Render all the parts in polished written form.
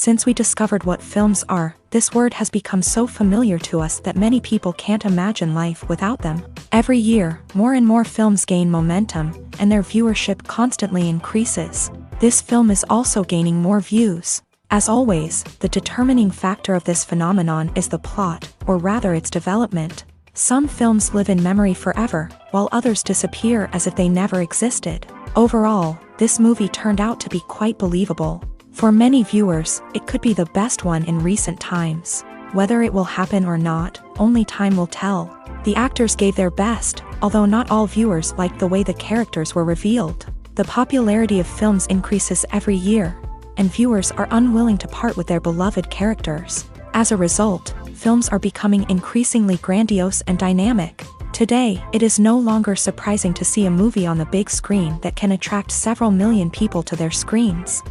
Since we discovered what films are, this word has become so familiar to us that many people can't imagine life without them. Every year, more and more films gain momentum, and their viewership constantly increases. This film is also gaining more views. As always, the determining factor of this phenomenon is the plot, or rather its development. Some films live in memory forever, while others disappear as if they never existed. Overall, this movie turned out to be quite believable. For many viewers, it could be the best one in recent times. Whether it will happen or not, only time will tell. The actors gave their best, although not all viewers liked the way the characters were revealed. The popularity of films increases every year, and viewers are unwilling to part with their beloved characters. As a result, films are becoming increasingly grandiose and dynamic. Today, it is no longer surprising to see a movie on the big screen that can attract several million people to their screens.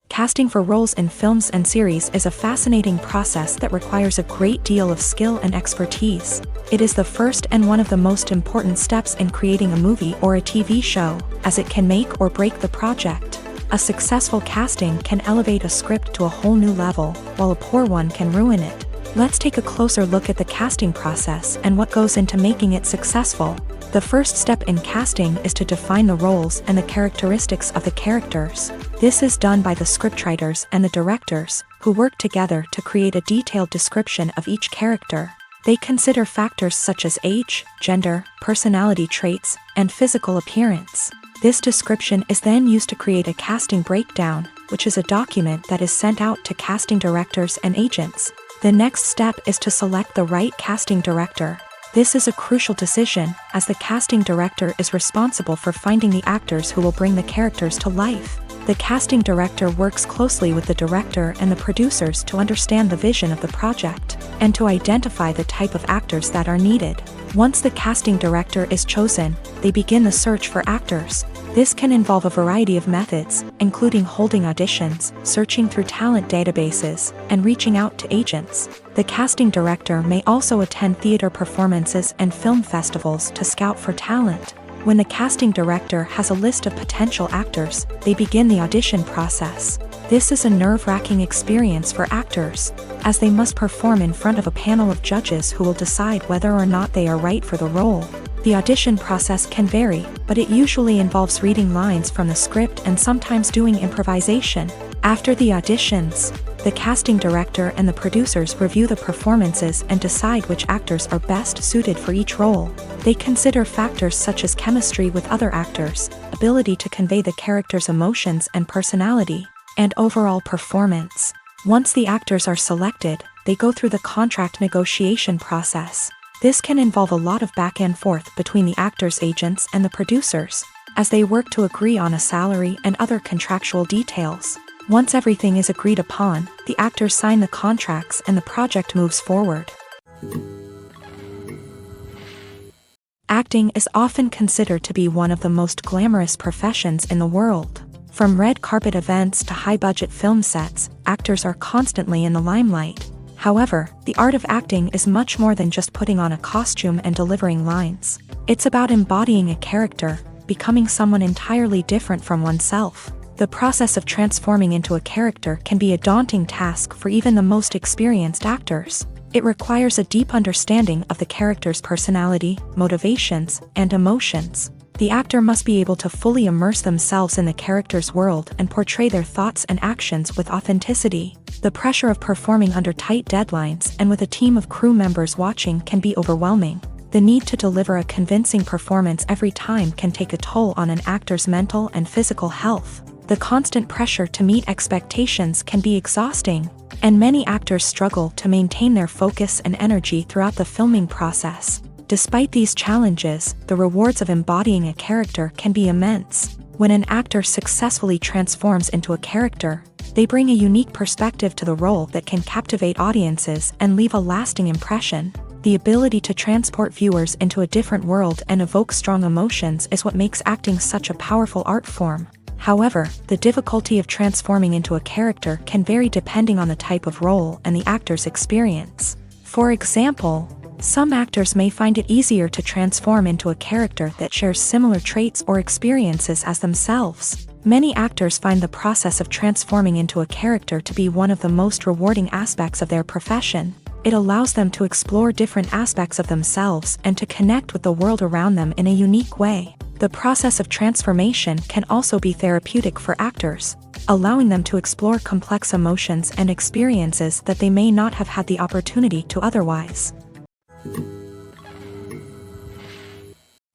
Casting for roles in films and series is a fascinating process that requires a great deal of skill and expertise. It is the first and one of the most important steps in creating a movie or a TV show, as it can make or break the project. A successful casting can elevate a script to a whole new level, while a poor one can ruin it. Let's take a closer look at the casting process and what goes into making it successful. The first step in casting is to define the roles and the characteristics of the characters. This is done by the scriptwriters and the directors, who work together to create a detailed description of each character. They consider factors such as age, gender, personality traits, and physical appearance. This description is then used to create a casting breakdown, which is a document that is sent out to casting directors and agents. The next step is to select the right casting director. This is a crucial decision, as the casting director is responsible for finding the actors who will bring the characters to life. The casting director works closely with the director and the producers to understand the vision of the project, and to identify the type of actors that are needed. Once the casting director is chosen, they begin the search for actors. This can involve a variety of methods, including holding auditions, searching through talent databases, and reaching out to agents. The casting director may also attend theater performances and film festivals to scout for talent. When the casting director has a list of potential actors, they begin the audition process. This is a nerve-wracking experience for actors, as they must perform in front of a panel of judges who will decide whether or not they are right for the role. The audition process can vary, but it usually involves reading lines from the script and sometimes doing improvisation. After the auditions, the casting director and the producers review the performances and decide which actors are best suited for each role. They consider factors such as chemistry with other actors, ability to convey the character's emotions and personality, and overall performance. Once the actors are selected, they go through the contract negotiation process. This can involve a lot of back and forth between the actors' agents and the producers, as they work to agree on a salary and other contractual details. Once everything is agreed upon, the actors sign the contracts and the project moves forward. Acting is often considered to be one of the most glamorous professions in the world. From red carpet events to high-budget film sets, actors are constantly in the limelight. However, the art of acting is much more than just putting on a costume and delivering lines. It's about embodying a character, becoming someone entirely different from oneself. The process of transforming into a character can be a daunting task for even the most experienced actors. It requires a deep understanding of the character's personality, motivations, and emotions. The actor must be able to fully immerse themselves in the character's world and portray their thoughts and actions with authenticity. The pressure of performing under tight deadlines and with a team of crew members watching can be overwhelming. The need to deliver a convincing performance every time can take a toll on an actor's mental and physical health. The constant pressure to meet expectations can be exhausting, and many actors struggle to maintain their focus and energy throughout the filming process. Despite these challenges, the rewards of embodying a character can be immense. When an actor successfully transforms into a character, they bring a unique perspective to the role that can captivate audiences and leave a lasting impression. The ability to transport viewers into a different world and evoke strong emotions is what makes acting such a powerful art form. However, the difficulty of transforming into a character can vary depending on the type of role and the actor's experience. For example, some actors may find it easier to transform into a character that shares similar traits or experiences as themselves. Many actors find the process of transforming into a character to be one of the most rewarding aspects of their profession. It allows them to explore different aspects of themselves and to connect with the world around them in a unique way. The process of transformation can also be therapeutic for actors, allowing them to explore complex emotions and experiences that they may not have had the opportunity to otherwise.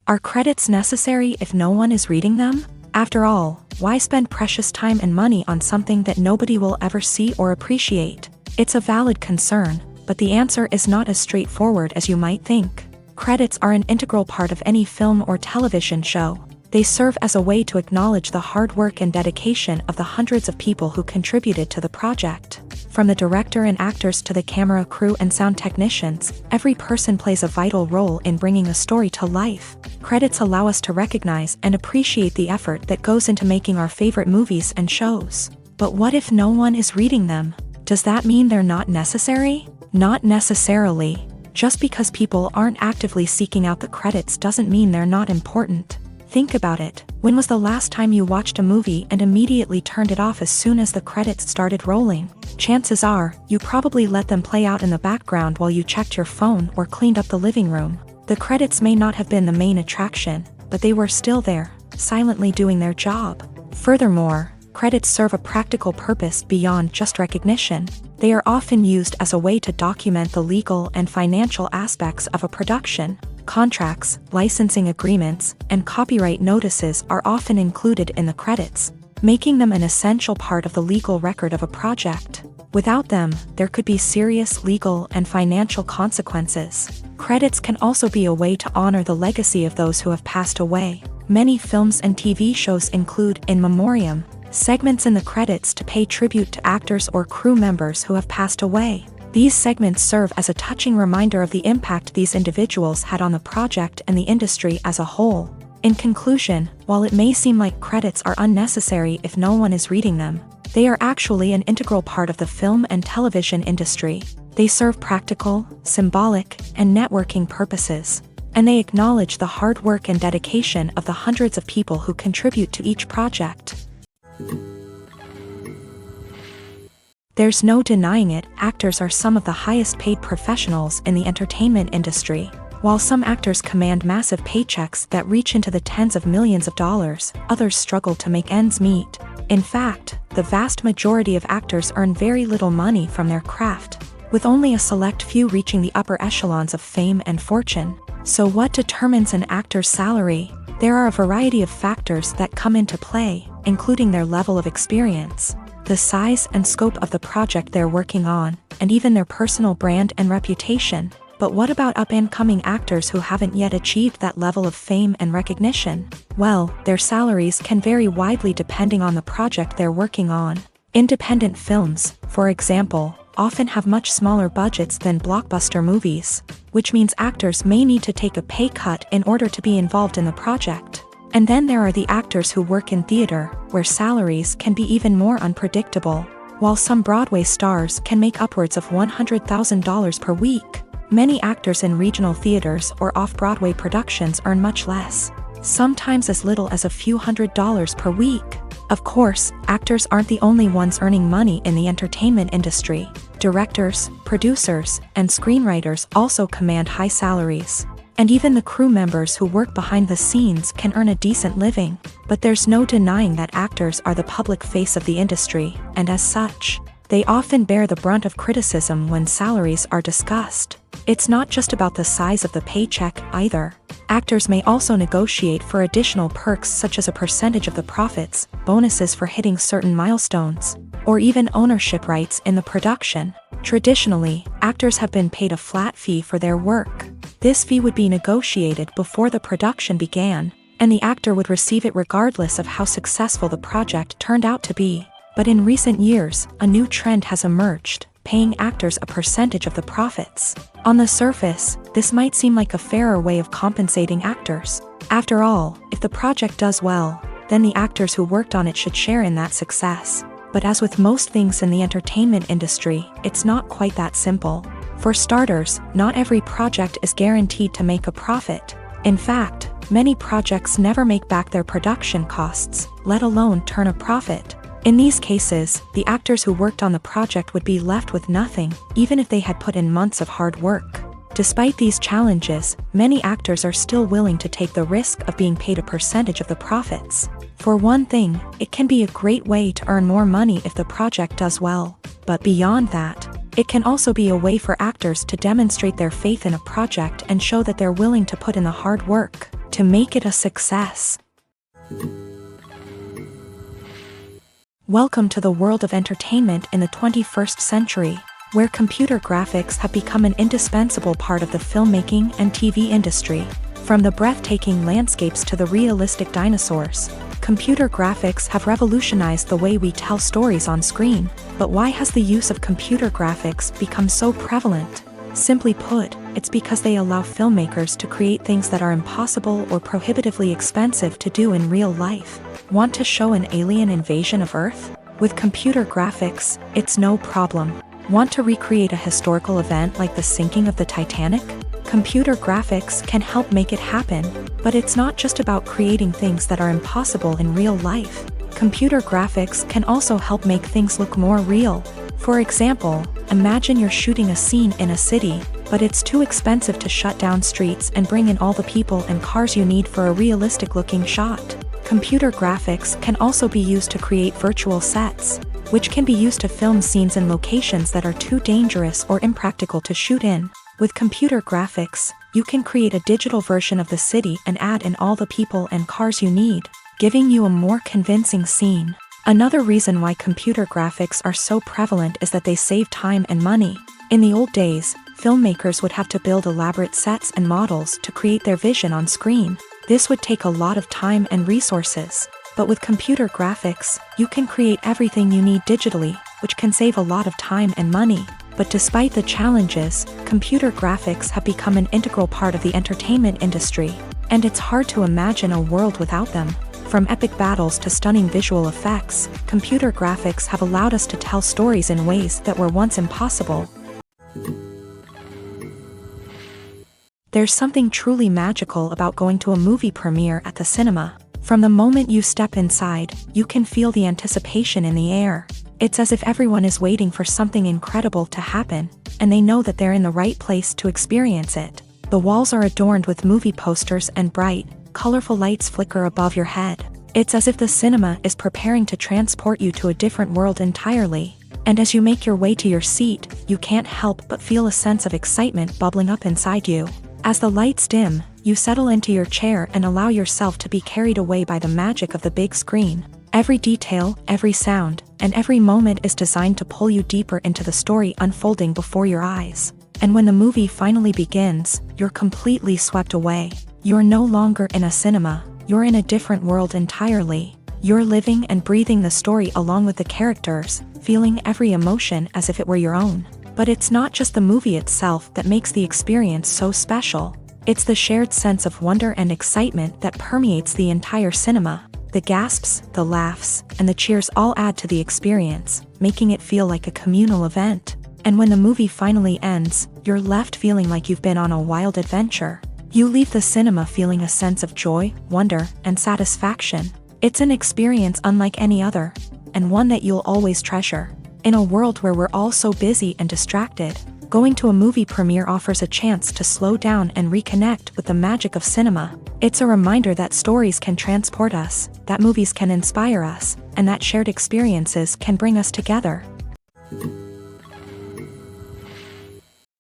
Are credits necessary if no one is reading them? After all, why spend precious time and money on something that nobody will ever see or appreciate? It's a valid concern, but the answer is not as straightforward as you might think. Credits are an integral part of any film or television show. They serve as a way to acknowledge the hard work and dedication of the hundreds of people who contributed to the project. From the director and actors to the camera crew and sound technicians, every person plays a vital role in bringing a story to life. Credits allow us to recognize and appreciate the effort that goes into making our favorite movies and shows. But what if no one is reading them? Does that mean they're not necessary? Not necessarily. Just because people aren't actively seeking out the credits doesn't mean they're not important. Think about it. When was the last time you watched a movie and immediately turned it off as soon as the credits started rolling? Chances are, you probably let them play out in the background while you checked your phone or cleaned up the living room. The credits may not have been the main attraction, but they were still there, silently doing their job. Furthermore, credits serve a practical purpose beyond just recognition. They are often used as a way to document the legal and financial aspects of a production. Contracts, licensing agreements, and copyright notices are often included in the credits, making them an essential part of the legal record of a project. Without them, there could be serious legal and financial consequences. Credits can also be a way to honor the legacy of those who have passed away. Many films and TV shows include in memoriam segments in the credits to pay tribute to actors or crew members who have passed away. These segments serve as a touching reminder of the impact these individuals had on the project and the industry as a whole. In conclusion, while it may seem like credits are unnecessary if no one is reading them, they are actually an integral part of the film and television industry. They serve practical, symbolic, and networking purposes, and they acknowledge the hard work and dedication of the hundreds of people who contribute to each project. There's no denying it, actors are some of the highest paid professionals in the entertainment industry. While some actors command massive paychecks that reach into the tens of millions of dollars, others struggle to make ends meet. In fact, the vast majority of actors earn very little money from their craft, with only a select few reaching the upper echelons of fame and fortune. So what determines an actor's salary? There are a variety of factors that come into play, including their level of experience, the size and scope of the project they're working on, and even their personal brand and reputation. But what about up-and-coming actors who haven't yet achieved that level of fame and recognition? Well, their salaries can vary widely depending on the project they're working on. Independent films, for example, often have much smaller budgets than blockbuster movies, which means actors may need to take a pay cut in order to be involved in the project. And then there are the actors who work in theater, where salaries can be even more unpredictable. While some Broadway stars can make upwards of $100,000 per week, many actors in regional theaters or off-Broadway productions earn much less, sometimes as little as a few $100s per week. Of course, actors aren't the only ones earning money in the entertainment industry. Directors, producers, and screenwriters also command high salaries. And even the crew members who work behind the scenes can earn a decent living. But there's no denying that actors are the public face of the industry, and as such, they often bear the brunt of criticism when salaries are discussed. It's not just about the size of the paycheck, either. Actors may also negotiate for additional perks such as a percentage of the profits, bonuses for hitting certain milestones, or even ownership rights in the production. Traditionally, actors have been paid a flat fee for their work. This fee would be negotiated before the production began, and the actor would receive it regardless of how successful the project turned out to be. But in recent years, a new trend has emerged, paying actors a percentage of the profits. On the surface, this might seem like a fairer way of compensating actors. After all, if the project does well, then the actors who worked on it should share in that success. But as with most things in the entertainment industry, it's not quite that simple. For starters, not every project is guaranteed to make a profit. In fact, many projects never make back their production costs, let alone turn a profit. In these cases, the actors who worked on the project would be left with nothing, even if they had put in months of hard work. Despite these challenges, many actors are still willing to take the risk of being paid a percentage of the profits. For one thing, it can be a great way to earn more money if the project does well. But beyond that, it can also be a way for actors to demonstrate their faith in a project and show that they're willing to put in the hard work to make it a success. Welcome to the world of entertainment in the 21st century, where computer graphics have become an indispensable part of the filmmaking and TV industry. From the breathtaking landscapes to the realistic dinosaurs, computer graphics have revolutionized the way we tell stories on screen. But why has the use of computer graphics become so prevalent? Simply put, it's because they allow filmmakers to create things that are impossible or prohibitively expensive to do in real life. Want to show an alien invasion of Earth? With computer graphics, it's no problem. Want to recreate a historical event like the sinking of the Titanic? Computer graphics can help make it happen, but it's not just about creating things that are impossible in real life. Computer graphics can also help make things look more real. For example, imagine you're shooting a scene in a city, but it's too expensive to shut down streets and bring in all the people and cars you need for a realistic-looking shot. Computer graphics can also be used to create virtual sets, which can be used to film scenes in locations that are too dangerous or impractical to shoot in. With computer graphics, you can create a digital version of the city and add in all the people and cars you need, giving you a more convincing scene. Another reason why computer graphics are so prevalent is that they save time and money. In the old days, filmmakers would have to build elaborate sets and models to create their vision on screen. This would take a lot of time and resources. But with computer graphics, you can create everything you need digitally, which can save a lot of time and money. But despite the challenges, computer graphics have become an integral part of the entertainment industry, and it's hard to imagine a world without them. From epic battles to stunning visual effects, computer graphics have allowed us to tell stories in ways that were once impossible. There's something truly magical about going to a movie premiere at the cinema. From the moment you step inside, you can feel the anticipation in the air. It's as if everyone is waiting for something incredible to happen, and they know that they're in the right place to experience it. The walls are adorned with movie posters and bright, colorful lights flicker above your head. It's as if the cinema is preparing to transport you to a different world entirely. And as you make your way to your seat, you can't help but feel a sense of excitement bubbling up inside you. As the lights dim, you settle into your chair and allow yourself to be carried away by the magic of the big screen. Every detail, every sound, and every moment is designed to pull you deeper into the story unfolding before your eyes. And when the movie finally begins, you're completely swept away. You're no longer in a cinema, you're in a different world entirely. You're living and breathing the story along with the characters, feeling every emotion as if it were your own. But it's not just the movie itself that makes the experience so special. It's the shared sense of wonder and excitement that permeates the entire cinema. The gasps, the laughs, and the cheers all add to the experience, making it feel like a communal event. And when the movie finally ends, you're left feeling like you've been on a wild adventure. You leave the cinema feeling a sense of joy, wonder, and satisfaction. It's an experience unlike any other, and one that you'll always treasure. In a world where we're all so busy and distracted, going to a movie premiere offers a chance to slow down and reconnect with the magic of cinema. It's a reminder that stories can transport us, that movies can inspire us, and that shared experiences can bring us together.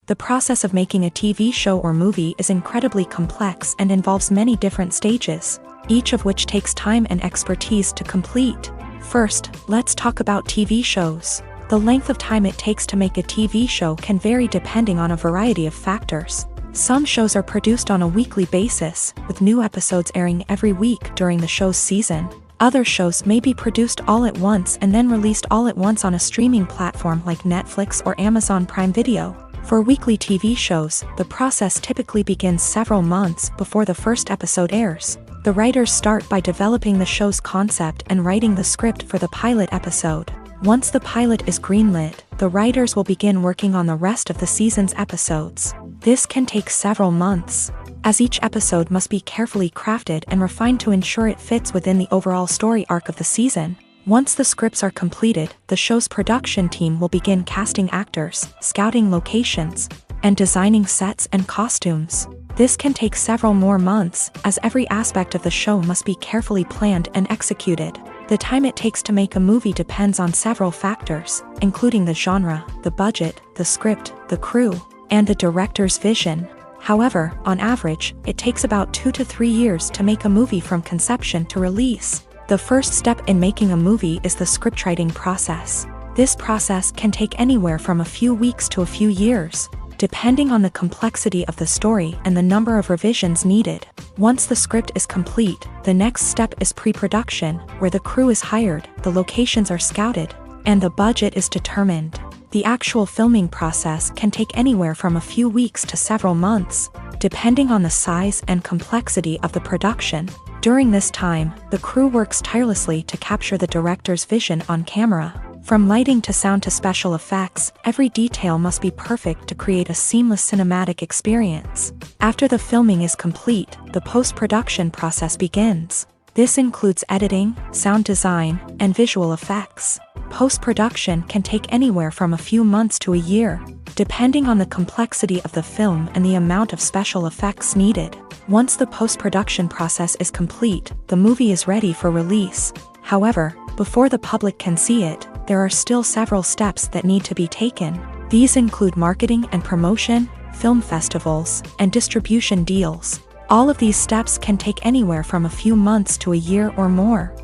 The process of making a TV show or movie is incredibly complex and involves many different stages, each of which takes time and expertise to complete. First, let's talk about TV shows. The length of time it takes to make a TV show can vary depending on a variety of factors. Some shows are produced on a weekly basis, with new episodes airing every week during the show's season. Other shows may be produced all at once and then released all at once on a streaming platform like Netflix or Amazon Prime Video. For weekly TV shows, the process typically begins several months before the first episode airs. The writers start by developing the show's concept and writing the script for the pilot episode. Once the pilot is greenlit, the writers will begin working on the rest of the season's episodes. This can take several months. as each episode must be carefully crafted and refined to ensure it fits within the overall story arc of the season. Once the scripts are completed, the show's production team will begin casting actors, scouting locations, and designing sets and costumes. This can take several more months, as every aspect of the show must be carefully planned and executed. The time it takes to make a movie depends on several factors, including the genre, the budget, the script, the crew, and the director's vision. However, on average, it takes about 2 to 3 years to make a movie from conception to release. The first step in making a movie is the scriptwriting process. This process can take anywhere from a few weeks to a few years, depending on the complexity of the story and the number of revisions needed. Once the script is complete, the next step is pre-production, where the crew is hired, the locations are scouted, and the budget is determined. The actual filming process can take anywhere from a few weeks to several months, depending on the size and complexity of the production. During this time, the crew works tirelessly to capture the director's vision on camera. From lighting to sound to special effects, every detail must be perfect to create a seamless cinematic experience. After the filming is complete, the post-production process begins. This includes editing, sound design, and visual effects. Post-production can take anywhere from a few months to a year, depending on the complexity of the film and the amount of special effects needed. Once the post-production process is complete, the movie is ready for release. However, before the public can see it, there are still several steps that need to be taken. These include marketing and promotion, film festivals, and distribution deals. All of these steps can take anywhere from a few months to a year or more.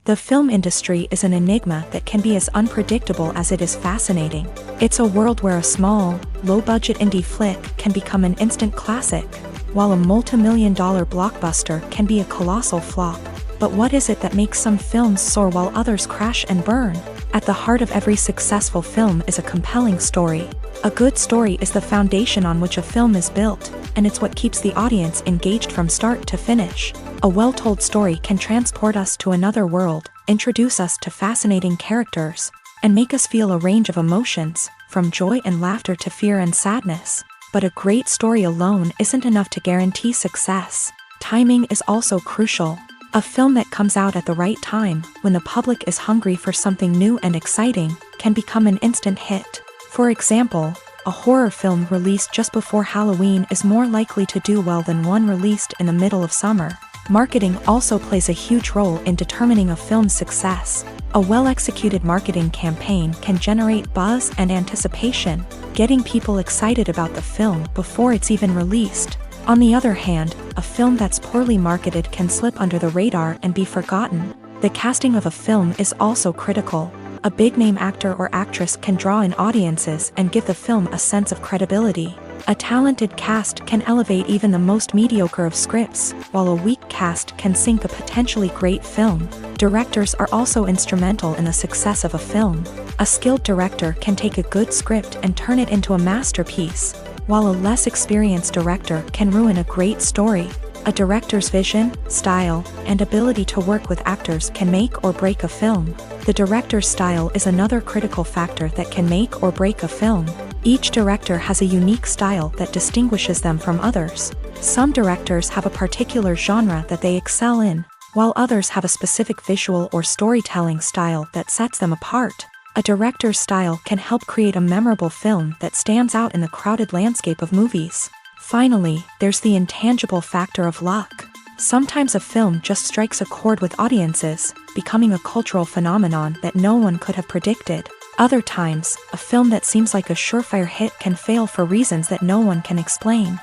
The film industry is an enigma that can be as unpredictable as it is fascinating. It's a world where a small, low-budget indie flick can become an instant classic, while a multi-million-dollar blockbuster can be a colossal flop. But what is it that makes some films soar while others crash and burn? At the heart of every successful film is a compelling story. A good story is the foundation on which a film is built, and it's what keeps the audience engaged from start to finish. A well-told story can transport us to another world, introduce us to fascinating characters, and make us feel a range of emotions, from joy and laughter to fear and sadness. But a great story alone isn't enough to guarantee success. Timing is also crucial. A film that comes out at the right time, when the public is hungry for something new and exciting, can become an instant hit. For example, a horror film released just before Halloween is more likely to do well than one released in the middle of summer. Marketing also plays a huge role in determining a film's success. A well-executed marketing campaign can generate buzz and anticipation, getting people excited about the film before it's even released. On the other hand, a film that's poorly marketed can slip under the radar and be forgotten. The casting of a film is also critical. A big-name actor or actress can draw in audiences and give the film a sense of credibility. A talented cast can elevate even the most mediocre of scripts, while a weak cast can sink a potentially great film. Directors are also instrumental in the success of a film. A skilled director can take a good script and turn it into a masterpiece, while a less experienced director can ruin a great story. A director's vision, style, and ability to work with actors can make or break a film. The director's style is another critical factor that can make or break a film. Each director has a unique style that distinguishes them from others. Some directors have a particular genre that they excel in, while others have a specific visual or storytelling style that sets them apart. A director's style can help create a memorable film that stands out in the crowded landscape of movies. Finally, there's the intangible factor of luck. Sometimes a film just strikes a chord with audiences, becoming a cultural phenomenon that no one could have predicted. Other times, a film that seems like a surefire hit can fail for reasons that no one can explain.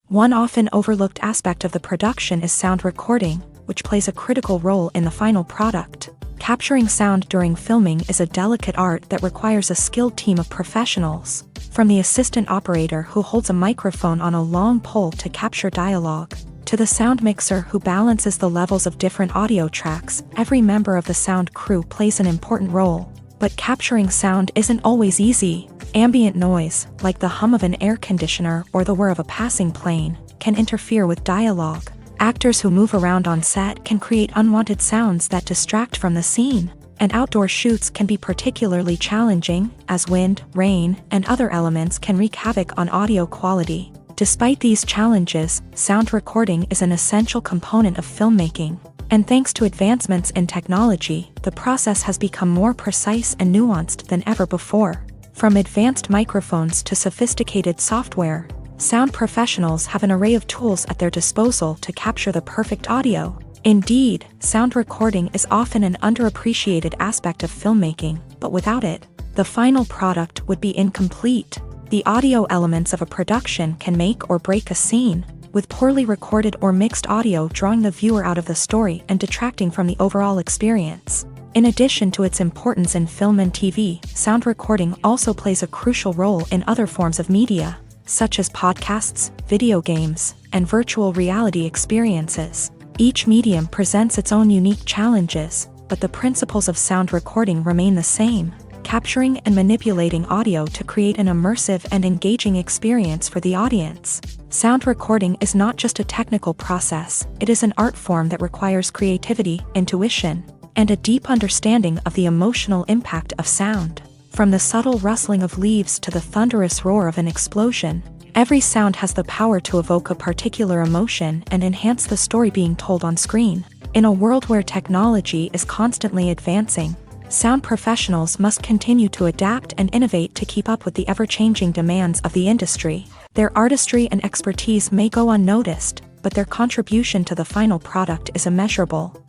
One often overlooked aspect of the production is sound recording, which plays a critical role in the final product. Capturing sound during filming is a delicate art that requires a skilled team of professionals. From the assistant operator who holds a microphone on a long pole to capture dialogue, to the sound mixer who balances the levels of different audio tracks, every member of the sound crew plays an important role. But capturing sound isn't always easy. Ambient noise, like the hum of an air conditioner or the whir of a passing plane, can interfere with dialogue. Actors who move around on set can create unwanted sounds that distract from the scene. And outdoor shoots can be particularly challenging, as wind, rain, and other elements can wreak havoc on audio quality. Despite these challenges, sound recording is an essential component of filmmaking. And thanks to advancements in technology, the process has become more precise and nuanced than ever before. From advanced microphones to sophisticated software, sound professionals have an array of tools at their disposal to capture the perfect audio. Indeed, sound recording is often an underappreciated aspect of filmmaking, but without it, the final product would be incomplete. The audio elements of a production can make or break a scene, with poorly recorded or mixed audio drawing the viewer out of the story and detracting from the overall experience. In addition to its importance in film and TV, sound recording also plays a crucial role in other forms of media, such as podcasts, video games, and virtual reality experiences. Each medium presents its own unique challenges, but the principles of sound recording remain the same, capturing and manipulating audio to create an immersive and engaging experience for the audience. Sound recording is not just a technical process, it is an art form that requires creativity, intuition, and a deep understanding of the emotional impact of sound. From the subtle rustling of leaves to the thunderous roar of an explosion, every sound has the power to evoke a particular emotion and enhance the story being told on screen. In a world where technology is constantly advancing, sound professionals must continue to adapt and innovate to keep up with the ever-changing demands of the industry. Their artistry and expertise may go unnoticed, but their contribution to the final product is immeasurable.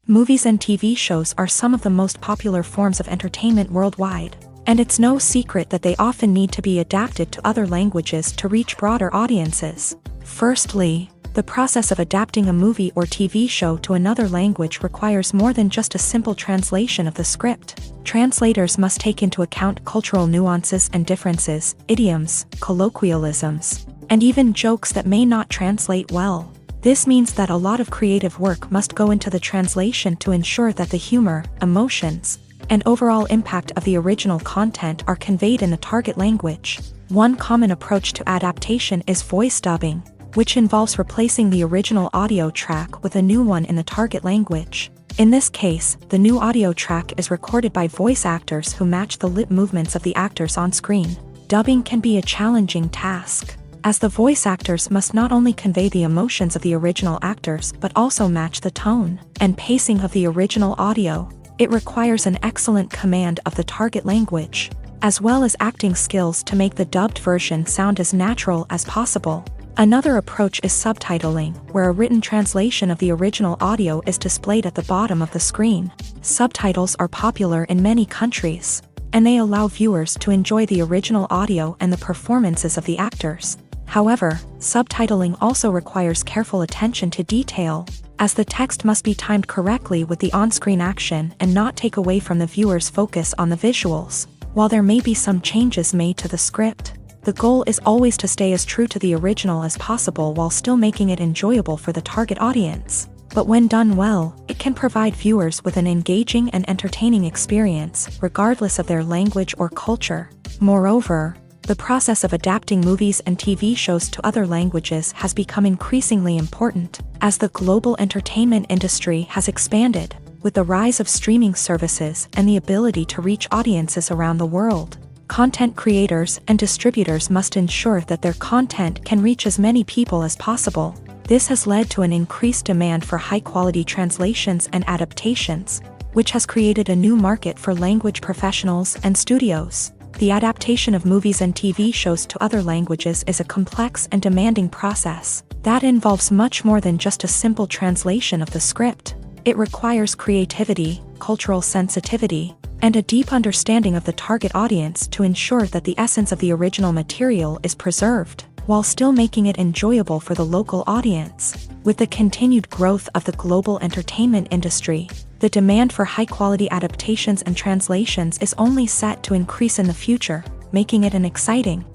Movies and TV shows are some of the most popular forms of entertainment worldwide, and it's no secret that they often need to be adapted to other languages to reach broader audiences. Firstly, the process of adapting a movie or TV show to another language requires more than just a simple translation of the script. Translators must take into account cultural nuances and differences, idioms, colloquialisms, and even jokes that may not translate well. This means that a lot of creative work must go into the translation to ensure that the humor, emotions, and overall impact of the original content are conveyed in the target language. One common approach to adaptation is voice dubbing, which involves replacing the original audio track with a new one in the target language. In this case, the new audio track is recorded by voice actors who match the lip movements of the actors on screen. Dubbing can be a challenging task, as the voice actors must not only convey the emotions of the original actors but also match the tone and pacing of the original audio. It requires an excellent command of the target language, as well as acting skills to make the dubbed version sound as natural as possible. Another approach is subtitling, where a written translation of the original audio is displayed at the bottom of the screen. Subtitles are popular in many countries, and they allow viewers to enjoy the original audio and the performances of the actors. However, subtitling also requires careful attention to detail, as the text must be timed correctly with the on-screen action and not take away from the viewer's focus on the visuals. While there may be some changes made to the script, the goal is always to stay as true to the original as possible while still making it enjoyable for the target audience. But when done well, it can provide viewers with an engaging and entertaining experience, regardless of their language or culture. Moreover, the process of adapting movies and TV shows to other languages has become increasingly important, as the global entertainment industry has expanded, with the rise of streaming services and the ability to reach audiences around the world. Content creators and distributors must ensure that their content can reach as many people as possible. This has led to an increased demand for high-quality translations and adaptations, which has created a new market for language professionals and studios. The adaptation of movies and TV shows to other languages is a complex and demanding process that involves much more than just a simple translation of the script. It requires creativity, cultural sensitivity, and a deep understanding of the target audience to ensure that the essence of the original material is preserved, while still making it enjoyable for the local audience. With the continued growth of the global entertainment industry, the demand for high-quality adaptations and translations is only set to increase in the future, making it an exciting.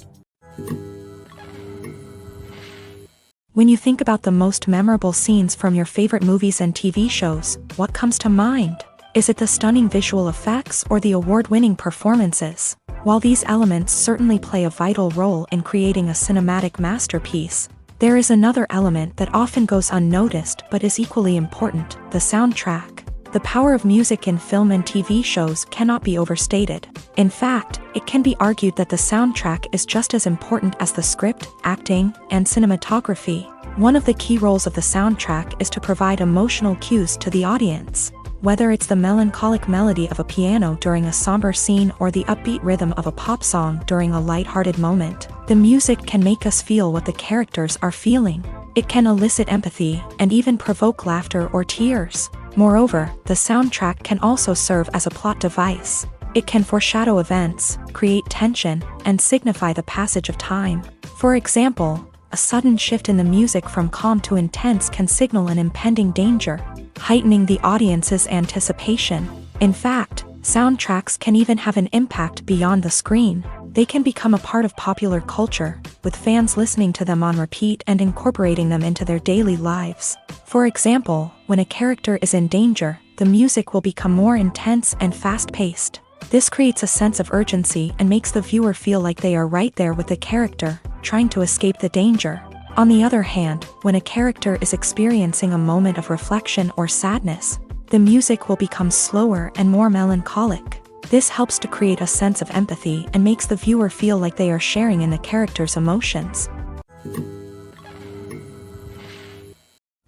When you think about the most memorable scenes from your favorite movies and TV shows, what comes to mind? Is it the stunning visual effects or the award-winning performances? While these elements certainly play a vital role in creating a cinematic masterpiece, There is another element that often goes unnoticed but is equally important: the soundtrack. The power of music in film and TV shows cannot be overstated. In fact, it can be argued that the soundtrack is just as important as the script, acting, and cinematography. One of the key roles of the soundtrack is to provide emotional cues to the audience. Whether it's the melancholic melody of a piano during a somber scene or the upbeat rhythm of a pop song during a lighthearted moment, the music can make us feel what the characters are feeling. It can elicit empathy and even provoke laughter or tears. Moreover, the soundtrack can also serve as a plot device. It can foreshadow events, create tension, and signify the passage of time. For example, a sudden shift in the music from calm to intense can signal an impending danger, heightening the audience's anticipation. In fact, soundtracks can even have an impact beyond the screen. They can become a part of popular culture, with fans listening to them on repeat and incorporating them into their daily lives. For example, when a character is in danger, the music will become more intense and fast-paced. This creates a sense of urgency and makes the viewer feel like they are right there with the character, trying to escape the danger. On the other hand, when a character is experiencing a moment of reflection or sadness, the music will become slower and more melancholic. This helps to create a sense of empathy and makes the viewer feel like they are sharing in the character's emotions.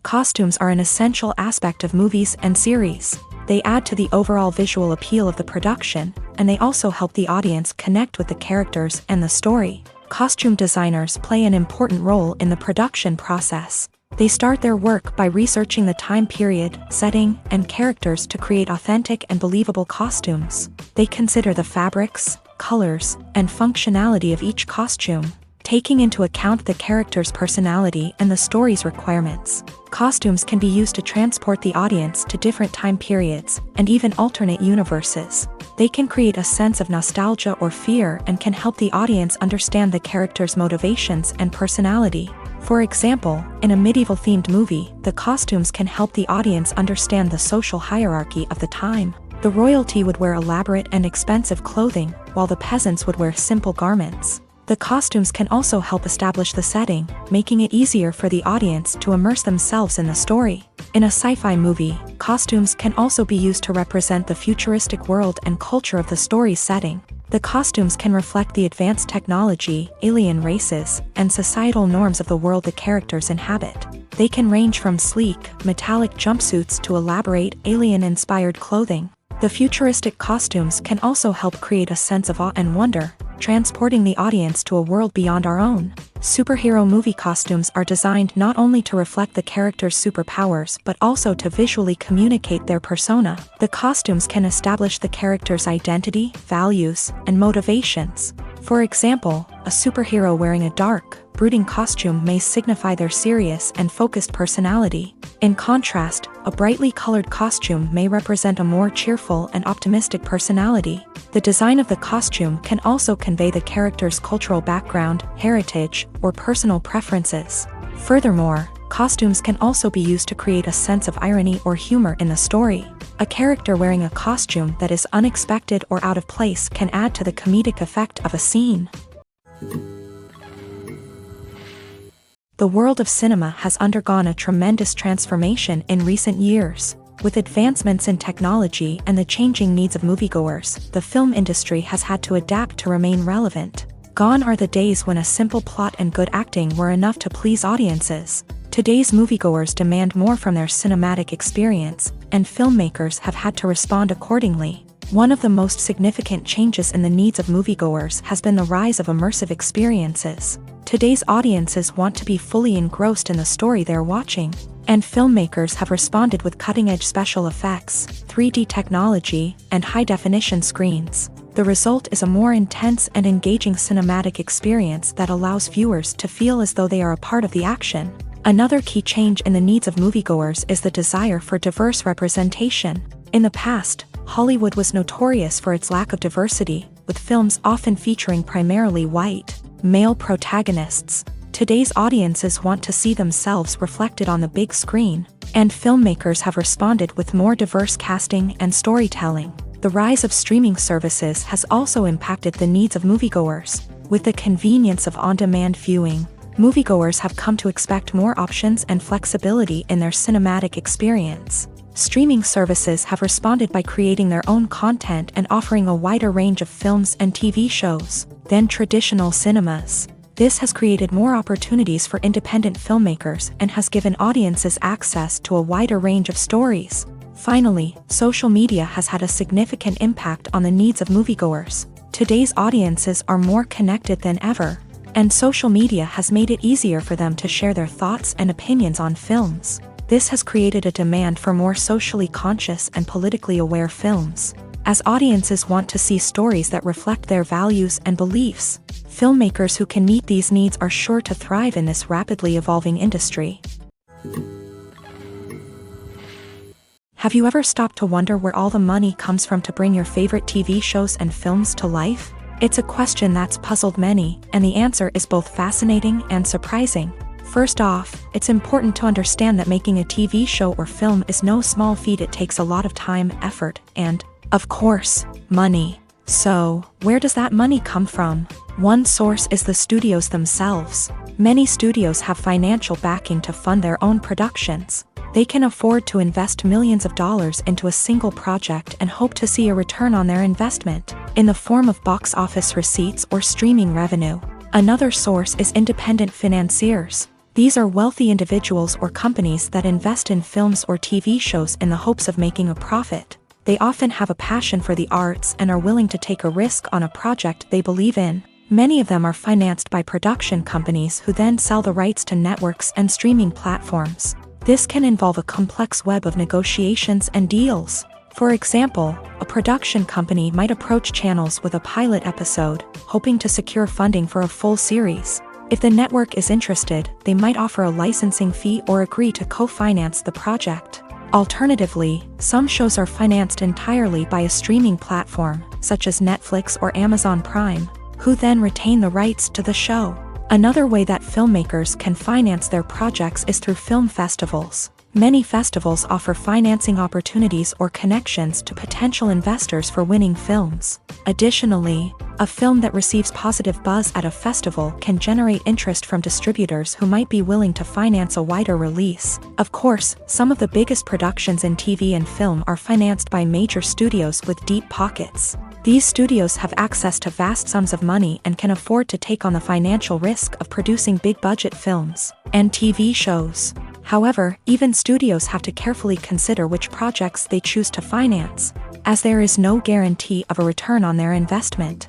Costumes are an essential aspect of movies and series. They add to the overall visual appeal of the production, and they also help the audience connect with the characters and the story. Costume designers play an important role in the production process. They start their work by researching the time period, setting, and characters to create authentic and believable costumes. They consider the fabrics, colors, and functionality of each costume, taking into account the character's personality and the story's requirements. Costumes can be used to transport the audience to different time periods and even alternate universes. They can create a sense of nostalgia or fear and can help the audience understand the character's motivations and personality. For example, in a medieval-themed movie, the costumes can help the audience understand the social hierarchy of the time. The royalty would wear elaborate and expensive clothing, while the peasants would wear simple garments. The costumes can also help establish the setting, making it easier for the audience to immerse themselves in the story. In a sci-fi movie, costumes can also be used to represent the futuristic world and culture of the story's setting. The costumes can reflect the advanced technology, alien races, and societal norms of the world the characters inhabit. They can range from sleek, metallic jumpsuits to elaborate, alien-inspired clothing. The futuristic costumes can also help create a sense of awe and wonder, transporting the audience to a world beyond our own. Superhero movie costumes are designed not only to reflect the character's superpowers but also to visually communicate their persona. The costumes can establish the character's identity, values, and motivations. For example, a superhero wearing a dark, brooding costume may signify their serious and focused personality. In contrast, a brightly colored costume may represent a more cheerful and optimistic personality. The design of the costume can also convey the character's cultural background, heritage, or personal preferences. Furthermore, costumes can also be used to create a sense of irony or humor in the story. A character wearing a costume that is unexpected or out of place can add to the comedic effect of a scene. The world of cinema has undergone a tremendous transformation in recent years. With advancements in technology and the changing needs of moviegoers, the film industry has had to adapt to remain relevant. Gone are the days when a simple plot and good acting were enough to please audiences. Today's moviegoers demand more from their cinematic experience, and filmmakers have had to respond accordingly. One of the most significant changes in the needs of moviegoers has been the rise of immersive experiences. Today's audiences want to be fully engrossed in the story they're watching, and filmmakers have responded with cutting-edge special effects, 3D technology, and high-definition screens. The result is a more intense and engaging cinematic experience that allows viewers to feel as though they are a part of the action. Another key change in the needs of moviegoers is the desire for diverse representation. In the past, Hollywood was notorious for its lack of diversity, with films often featuring primarily white, male protagonists. Today's audiences want to see themselves reflected on the big screen, and filmmakers have responded with more diverse casting and storytelling. The rise of streaming services has also impacted the needs of moviegoers. With the convenience of on-demand viewing, moviegoers have come to expect more options and flexibility in their cinematic experience. Streaming services have responded by creating their own content and offering a wider range of films and TV shows than traditional cinemas. This has created more opportunities for independent filmmakers and has given audiences access to a wider range of stories. Finally, social media has had a significant impact on the needs of moviegoers. Today's audiences are more connected than ever, and social media has made it easier for them to share their thoughts and opinions on films. This has created a demand for more socially conscious and politically aware films, as audiences want to see stories that reflect their values and beliefs. Filmmakers who can meet these needs are sure to thrive in this rapidly evolving industry. Have you ever stopped to wonder where all the money comes from to bring your favorite TV shows and films to life? It's a question that's puzzled many, and the answer is both fascinating and surprising. First off, it's important to understand that making a TV show or film is no small feat. It takes a lot of time, effort, and, of course, money. So, where does that money come from? One source is the studios themselves. Many studios have financial backing to fund their own productions. They can afford to invest millions of dollars into a single project and hope to see a return on their investment, in the form of box office receipts or streaming revenue. Another source is independent financiers. These are wealthy individuals or companies that invest in films or TV shows in the hopes of making a profit. They often have a passion for the arts and are willing to take a risk on a project they believe in. Many of them are financed by production companies who then sell the rights to networks and streaming platforms. This can involve a complex web of negotiations and deals. For example, a production company might approach channels with a pilot episode, hoping to secure funding for a full series. If the network is interested, they might offer a licensing fee or agree to co-finance the project. Alternatively, some shows are financed entirely by a streaming platform, such as Netflix or Amazon Prime, who then retain the rights to the show. Another way that filmmakers can finance their projects is through film festivals. Many festivals offer financing opportunities or connections to potential investors for winning films. Additionally, a film that receives positive buzz at a festival can generate interest from distributors who might be willing to finance a wider release. Of course, some of the biggest productions in TV and film are financed by major studios with deep pockets. These studios have access to vast sums of money and can afford to take on the financial risk of producing big-budget films and TV shows. However, even studios have to carefully consider which projects they choose to finance, as there is no guarantee of a return on their investment.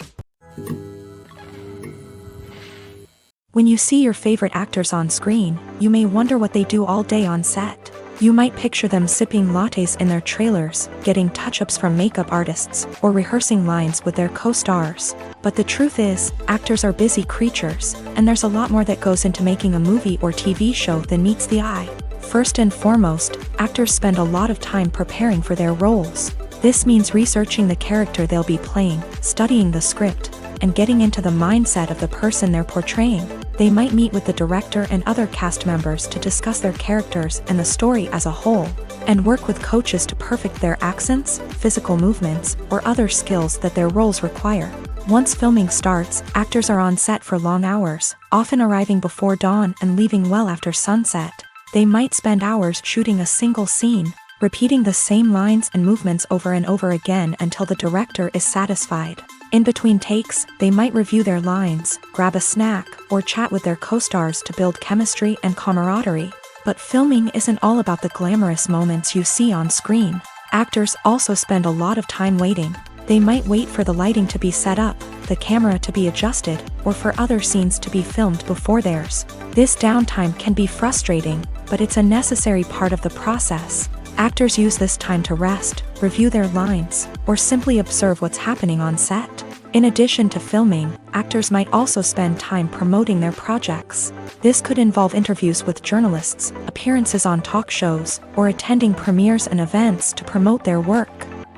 When you see your favorite actors on screen, you may wonder what they do all day on set. You might picture them sipping lattes in their trailers, getting touch-ups from makeup artists, or rehearsing lines with their co-stars. But the truth is, actors are busy creatures, and there's a lot more that goes into making a movie or TV show than meets the eye. First and foremost, actors spend a lot of time preparing for their roles. This means researching the character they'll be playing, studying the script, and getting into the mindset of the person they're portraying. They might meet with the director and other cast members to discuss their characters and the story as a whole, and work with coaches to perfect their accents, physical movements, or other skills that their roles require. Once filming starts, actors are on set for long hours, often arriving before dawn and leaving well after sunset. They might spend hours shooting a single scene, repeating the same lines and movements over and over again until the director is satisfied. In between takes, they might review their lines, grab a snack, or chat with their co-stars to build chemistry and camaraderie. But filming isn't all about the glamorous moments you see on screen. Actors also spend a lot of time waiting. They might wait for the lighting to be set up, the camera to be adjusted, or for other scenes to be filmed before theirs. This downtime can be frustrating, but it's a necessary part of the process. Actors use this time to rest, review their lines, or simply observe what's happening on set. In addition to filming, actors might also spend time promoting their projects. This could involve interviews with journalists, appearances on talk shows, or attending premieres and events to promote their work.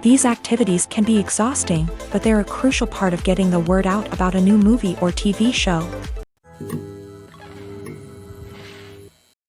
These activities can be exhausting, but they're a crucial part of getting the word out about a new movie or TV show.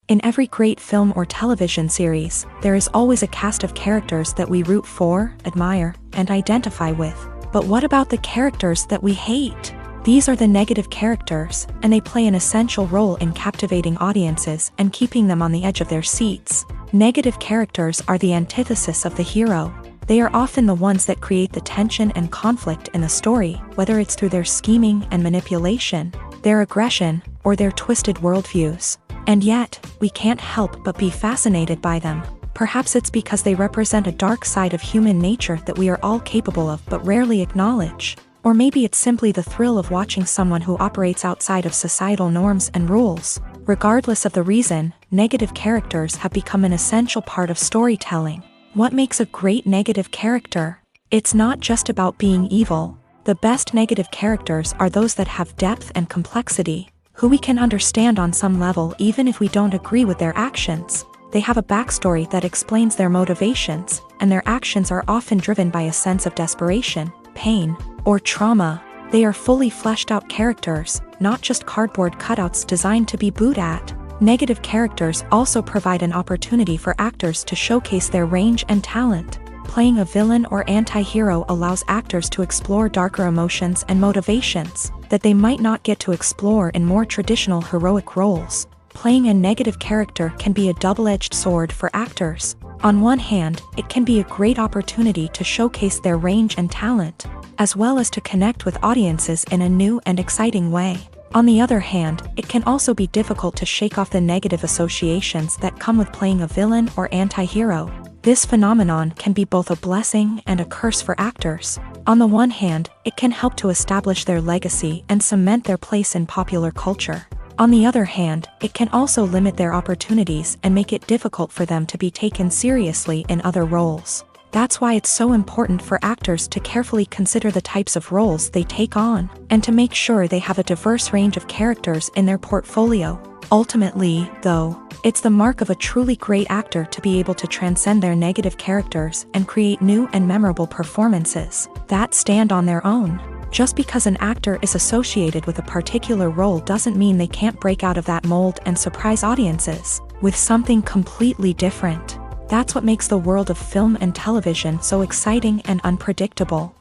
In every great film or television series, there is always a cast of characters that we root for, admire, and identify with. But what about the characters that we hate? These are the negative characters, and they play an essential role in captivating audiences and keeping them on the edge of their seats. Negative characters are the antithesis of the hero. They are often the ones that create the tension and conflict in the story, whether it's through their scheming and manipulation, their aggression, or their twisted worldviews. And yet, we can't help but be fascinated by them. Perhaps it's because they represent a dark side of human nature that we are all capable of but rarely acknowledge. Or maybe it's simply the thrill of watching someone who operates outside of societal norms and rules. Regardless of the reason, negative characters have become an essential part of storytelling. What makes a great negative character? It's not just about being evil. The best negative characters are those that have depth and complexity, who we can understand on some level even if we don't agree with their actions. They have a backstory that explains their motivations, and their actions are often driven by a sense of desperation, pain, or trauma. They are fully fleshed out characters, not just cardboard cutouts designed to be booed at. Negative characters also provide an opportunity for actors to showcase their range and talent. Playing a villain or anti-hero allows actors to explore darker emotions and motivations that they might not get to explore in more traditional heroic roles. Playing a negative character can be a double-edged sword for actors. On one hand, it can be a great opportunity to showcase their range and talent, as well as to connect with audiences in a new and exciting way. On the other hand, it can also be difficult to shake off the negative associations that come with playing a villain or anti-hero. This phenomenon can be both a blessing and a curse for actors. On the one hand, it can help to establish their legacy and cement their place in popular culture. On the other hand, it can also limit their opportunities and make it difficult for them to be taken seriously in other roles. That's why it's so important for actors to carefully consider the types of roles they take on, and to make sure they have a diverse range of characters in their portfolio. Ultimately, though, it's the mark of a truly great actor to be able to transcend their negative characters and create new and memorable performances that stand on their own. Just because an actor is associated with a particular role doesn't mean they can't break out of that mold and surprise audiences with something completely different. That's what makes the world of film and television so exciting and unpredictable.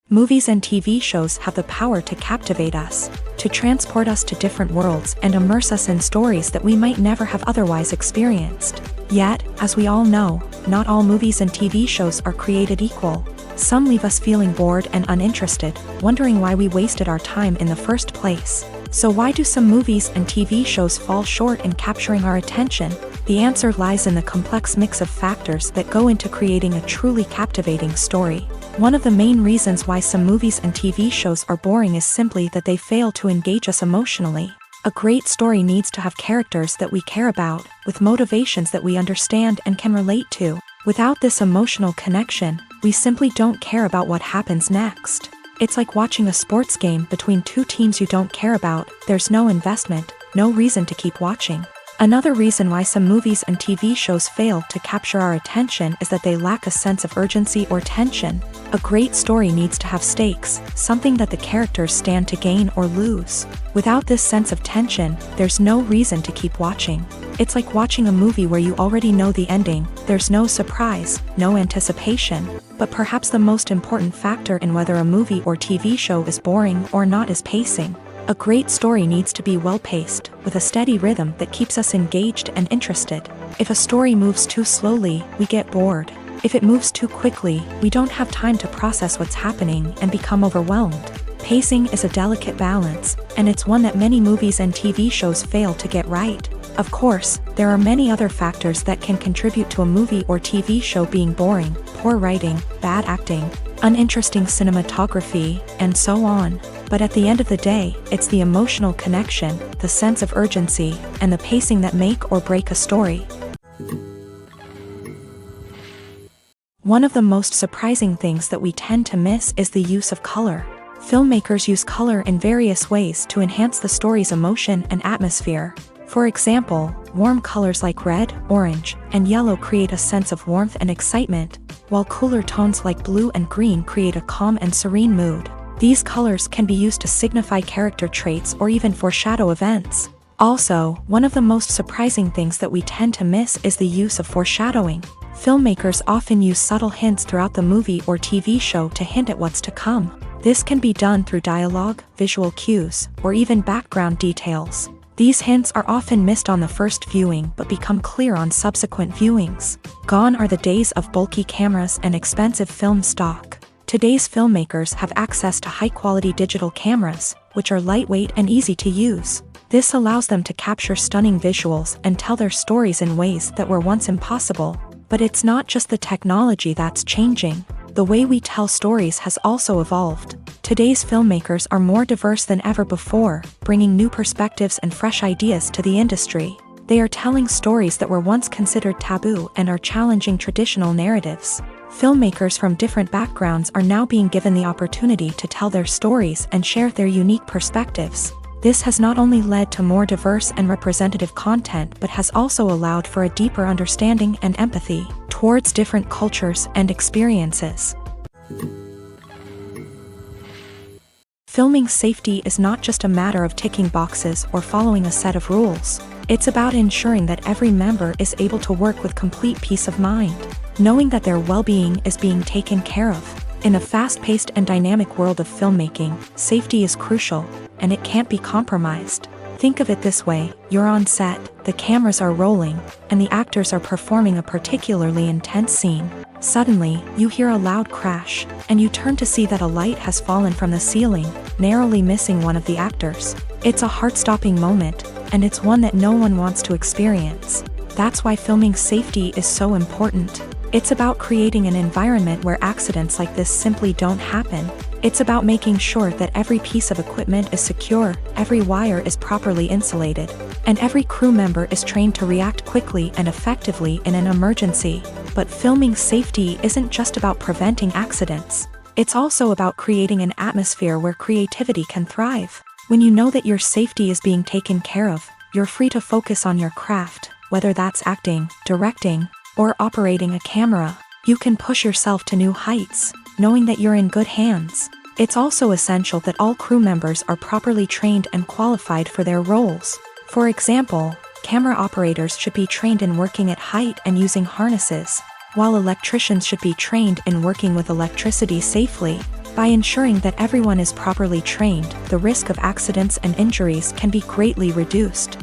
Movies and TV shows have the power to captivate us, to transport us to different worlds and immerse us in stories that we might never have otherwise experienced. Yet, as we all know, not all movies and TV shows are created equal. Some leave us feeling bored and uninterested, wondering why we wasted our time in the first place. So why do some movies and TV shows fall short in capturing our attention? The answer lies in the complex mix of factors that go into creating a truly captivating story. One of the main reasons why some movies and TV shows are boring is simply that they fail to engage us emotionally. A great story needs to have characters that we care about, with motivations that we understand and can relate to. Without this emotional connection, we simply don't care about what happens next. It's like watching a sports game between two teams you don't care about. There's no investment, no reason to keep watching. Another reason why some movies and TV shows fail to capture our attention is that they lack a sense of urgency or tension. A great story needs to have stakes, something that the characters stand to gain or lose. Without this sense of tension, there's no reason to keep watching. It's like watching a movie where you already know the ending. There's no surprise, no anticipation. But perhaps the most important factor in whether a movie or TV show is boring or not is pacing. A great story needs to be well-paced, with a steady rhythm that keeps us engaged and interested. If a story moves too slowly, we get bored. If it moves too quickly, we don't have time to process what's happening and become overwhelmed. Pacing is a delicate balance, and it's one that many movies and TV shows fail to get right. Of course, there are many other factors that can contribute to a movie or TV show being boring: poor writing, bad acting, uninteresting cinematography, and so on. But at the end of the day, it's the emotional connection, the sense of urgency, and the pacing that make or break a story. One of the most surprising things that we tend to miss is the use of color. Filmmakers use color in various ways to enhance the story's emotion and atmosphere. For example, warm colors like red, orange, and yellow create a sense of warmth and excitement, while cooler tones like blue and green create a calm and serene mood. These colors can be used to signify character traits or even foreshadow events. Also, one of the most surprising things that we tend to miss is the use of foreshadowing. Filmmakers often use subtle hints throughout the movie or TV show to hint at what's to come. This can be done through dialogue, visual cues, or even background details. These hints are often missed on the first viewing but become clear on subsequent viewings. Gone are the days of bulky cameras and expensive film stock. Today's filmmakers have access to high-quality digital cameras, which are lightweight and easy to use. This allows them to capture stunning visuals and tell their stories in ways that were once impossible. But it's not just the technology that's changing. The way we tell stories has also evolved. Today's filmmakers are more diverse than ever before, bringing new perspectives and fresh ideas to the industry. They are telling stories that were once considered taboo and are challenging traditional narratives. Filmmakers from different backgrounds are now being given the opportunity to tell their stories and share their unique perspectives. This has not only led to more diverse and representative content but has also allowed for a deeper understanding and empathy towards different cultures and experiences. Filming safety is not just a matter of ticking boxes or following a set of rules. It's about ensuring that every member is able to work with complete peace of mind, knowing that their well-being is being taken care of. In a fast-paced and dynamic world of filmmaking, safety is crucial, and it can't be compromised. Think of it this way: you're on set, the cameras are rolling, and the actors are performing a particularly intense scene. Suddenly, you hear a loud crash, and you turn to see that a light has fallen from the ceiling, narrowly missing one of the actors. It's a heart-stopping moment, and it's one that no one wants to experience. That's why filming safety is so important. It's about creating an environment where accidents like this simply don't happen. It's about making sure that every piece of equipment is secure, every wire is properly insulated, and every crew member is trained to react quickly and effectively in an emergency. But filming safety isn't just about preventing accidents. It's also about creating an atmosphere where creativity can thrive. When you know that your safety is being taken care of, you're free to focus on your craft, whether that's acting, directing, or operating a camera. You can push yourself to new heights, knowing that you're in good hands. It's also essential that all crew members are properly trained and qualified for their roles. For example, camera operators should be trained in working at height and using harnesses, while electricians should be trained in working with electricity safely. By ensuring that everyone is properly trained, the risk of accidents and injuries can be greatly reduced.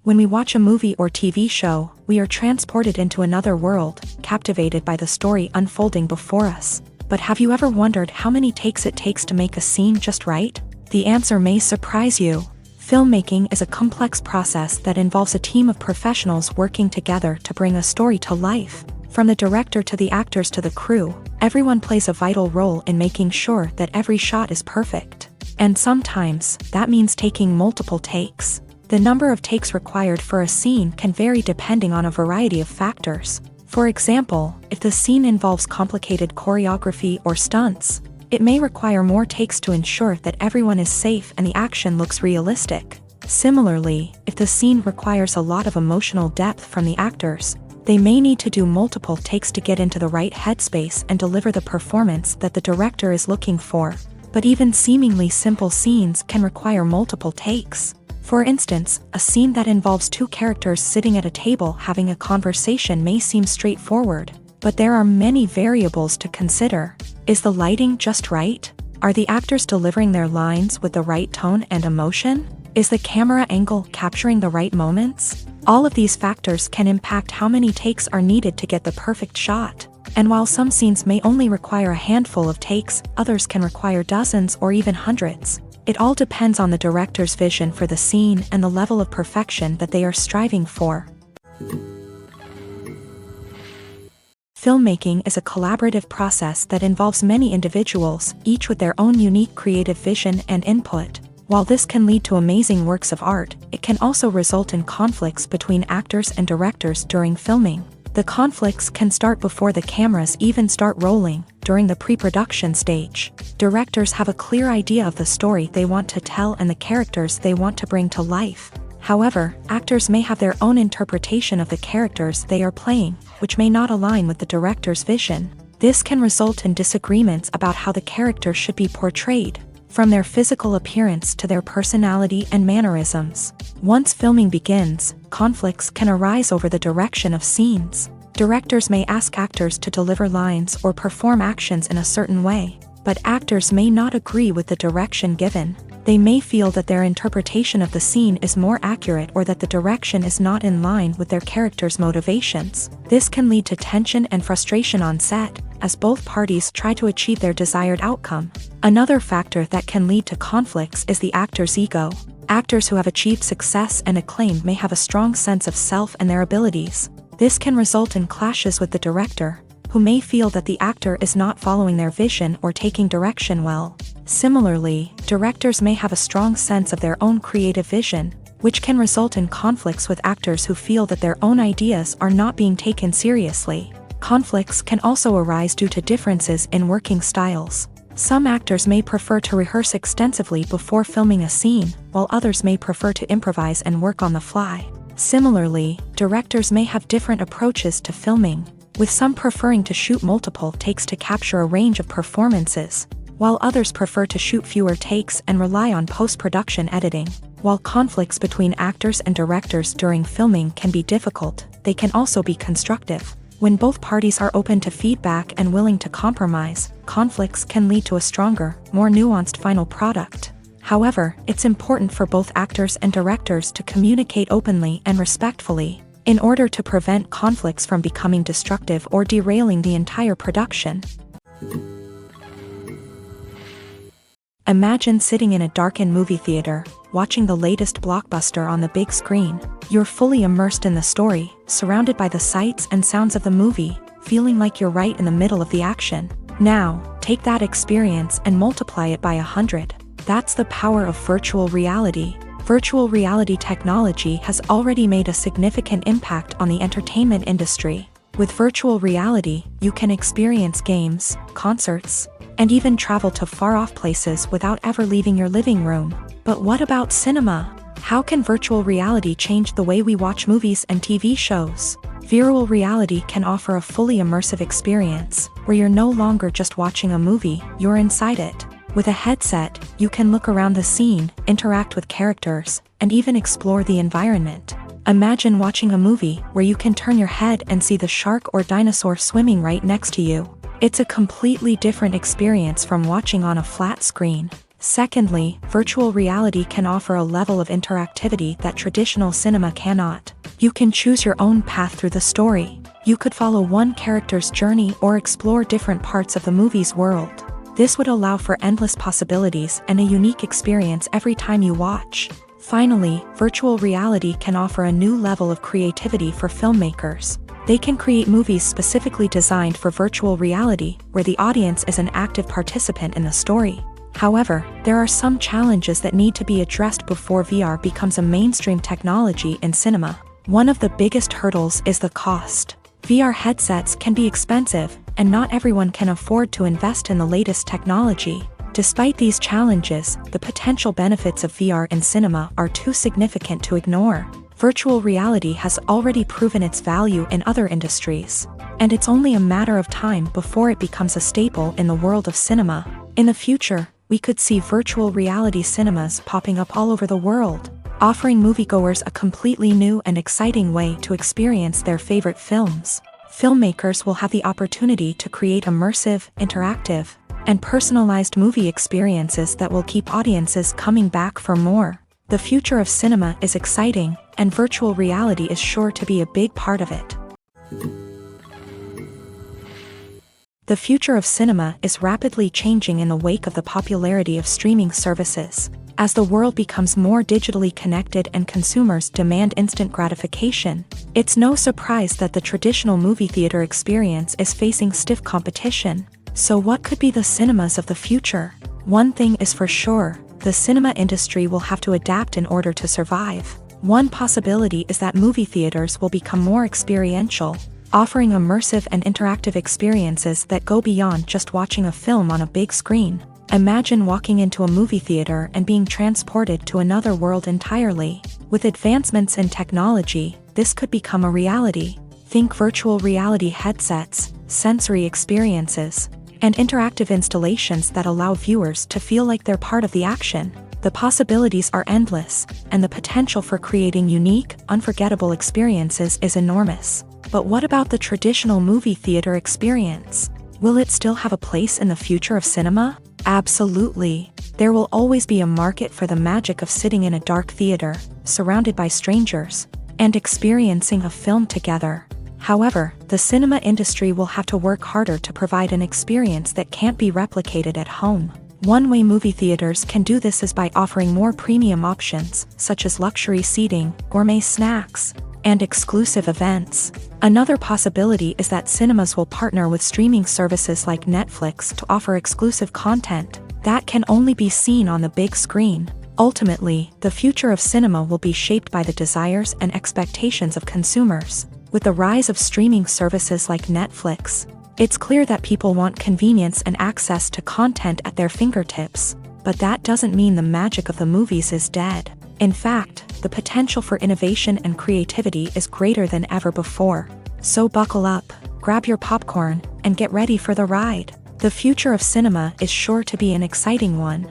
When we watch a movie or TV show, we are transported into another world, captivated by the story unfolding before us. But have you ever wondered how many takes it takes to make a scene just right? The answer may surprise you. Filmmaking is a complex process that involves a team of professionals working together to bring a story to life. From the director to the actors to the crew, everyone plays a vital role in making sure that every shot is perfect. And sometimes, that means taking multiple takes. The number of takes required for a scene can vary depending on a variety of factors. For example, if the scene involves complicated choreography or stunts, it may require more takes to ensure that everyone is safe and the action looks realistic. Similarly, if the scene requires a lot of emotional depth from the actors, they may need to do multiple takes to get into the right headspace and deliver the performance that the director is looking for. But even seemingly simple scenes can require multiple takes. For instance, a scene that involves two characters sitting at a table having a conversation may seem straightforward, but there are many variables to consider. Is the lighting just right? Are the actors delivering their lines with the right tone and emotion? Is the camera angle capturing the right moments? All of these factors can impact how many takes are needed to get the perfect shot. And while some scenes may only require a handful of takes, others can require dozens or even hundreds. It all depends on the director's vision for the scene and the level of perfection that they are striving for. Filmmaking is a collaborative process that involves many individuals, each with their own unique creative vision and input. While this can lead to amazing works of art, it can also result in conflicts between actors and directors during filming. The conflicts can start before the cameras even start rolling, during the pre-production stage. Directors have a clear idea of the story they want to tell and the characters they want to bring to life. However, actors may have their own interpretation of the characters they are playing, which may not align with the director's vision. This can result in disagreements about how the character should be portrayed. from their physical appearance to their personality and mannerisms. Once filming begins, conflicts can arise over the direction of scenes. Directors may ask actors to deliver lines or perform actions in a certain way, but actors may not agree with the direction given. They may feel that their interpretation of the scene is more accurate or that the direction is not in line with their character's motivations. This can lead to tension and frustration on set, as both parties try to achieve their desired outcome. Another factor that can lead to conflicts is the actor's ego. Actors who have achieved success and acclaim may have a strong sense of self and their abilities. This can result in clashes with the director, who may feel that the actor is not following their vision or taking direction well. Similarly, directors may have a strong sense of their own creative vision, which can result in conflicts with actors who feel that their own ideas are not being taken seriously. Conflicts can also arise due to differences in working styles. Some actors may prefer to rehearse extensively before filming a scene, while others may prefer to improvise and work on the fly. Similarly, directors may have different approaches to filming, with some preferring to shoot multiple takes to capture a range of performances, while others prefer to shoot fewer takes and rely on post-production editing. While conflicts between actors and directors during filming can be difficult, they can also be constructive. When both parties are open to feedback and willing to compromise, conflicts can lead to a stronger, more nuanced final product. However, it's important for both actors and directors to communicate openly and respectfully, in order to prevent conflicts from becoming destructive or derailing the entire production. Imagine sitting in a darkened movie theater, watching the latest blockbuster on the big screen. You're fully immersed in the story, surrounded by the sights and sounds of the movie, feeling like you're right in the middle of the action. Now, take that experience and multiply it by 100. That's the power of virtual reality. Virtual reality technology has already made a significant impact on the entertainment industry. With virtual reality, you can experience games, concerts, and even travel to far-off places without ever leaving your living room. But what about cinema? How can virtual reality change the way we watch movies and TV shows? Virtual reality can offer a fully immersive experience, where you're no longer just watching a movie, you're inside it. With a headset, you can look around the scene, interact with characters, and even explore the environment. Imagine watching a movie where you can turn your head and see the shark or dinosaur swimming right next to you. It's a completely different experience from watching on a flat screen. Secondly, virtual reality can offer a level of interactivity that traditional cinema cannot. You can choose your own path through the story. You could follow one character's journey or explore different parts of the movie's world. This would allow for endless possibilities and a unique experience every time you watch. Finally, virtual reality can offer a new level of creativity for filmmakers. They can create movies specifically designed for virtual reality, where the audience is an active participant in the story. However, there are some challenges that need to be addressed before VR becomes a mainstream technology in cinema. One of the biggest hurdles is the cost. VR headsets can be expensive, and not everyone can afford to invest in the latest technology. Despite these challenges, the potential benefits of VR in cinema are too significant to ignore. Virtual reality has already proven its value in other industries, and it's only a matter of time before it becomes a staple in the world of cinema. In the future, we could see virtual reality cinemas popping up all over the world, offering moviegoers a completely new and exciting way to experience their favorite films. Filmmakers will have the opportunity to create immersive, interactive, and personalized movie experiences that will keep audiences coming back for more. The future of cinema is exciting, and virtual reality is sure to be a big part of it. The future of cinema is rapidly changing in the wake of the popularity of streaming services. As the world becomes more digitally connected and consumers demand instant gratification, it's no surprise that the traditional movie theater experience is facing stiff competition. So what could be the cinemas of the future? One thing is for sure, the cinema industry will have to adapt in order to survive. One possibility is that movie theaters will become more experiential, offering immersive and interactive experiences that go beyond just watching a film on a big screen. Imagine walking into a movie theater and being transported to another world entirely. With advancements in technology, this could become a reality. Think virtual reality headsets, sensory experiences, and interactive installations that allow viewers to feel like they're part of the action. The possibilities are endless, and the potential for creating unique, unforgettable experiences is enormous. But what about the traditional movie theater experience? Will it still have a place in the future of cinema? Absolutely. There will always be a market for the magic of sitting in a dark theater, surrounded by strangers, and experiencing a film together. However, the cinema industry will have to work harder to provide an experience that can't be replicated at home. One way movie theaters can do this is by offering more premium options, such as luxury seating, gourmet snacks, and exclusive events. Another possibility is that cinemas will partner with streaming services like Netflix to offer exclusive content that can only be seen on the big screen. Ultimately, the future of cinema will be shaped by the desires and expectations of consumers. With the rise of streaming services like Netflix, it's clear that people want convenience and access to content at their fingertips. But that doesn't mean the magic of the movies is dead. In fact, the potential for innovation and creativity is greater than ever before. So buckle up, grab your popcorn, and get ready for the ride. The future of cinema is sure to be an exciting one.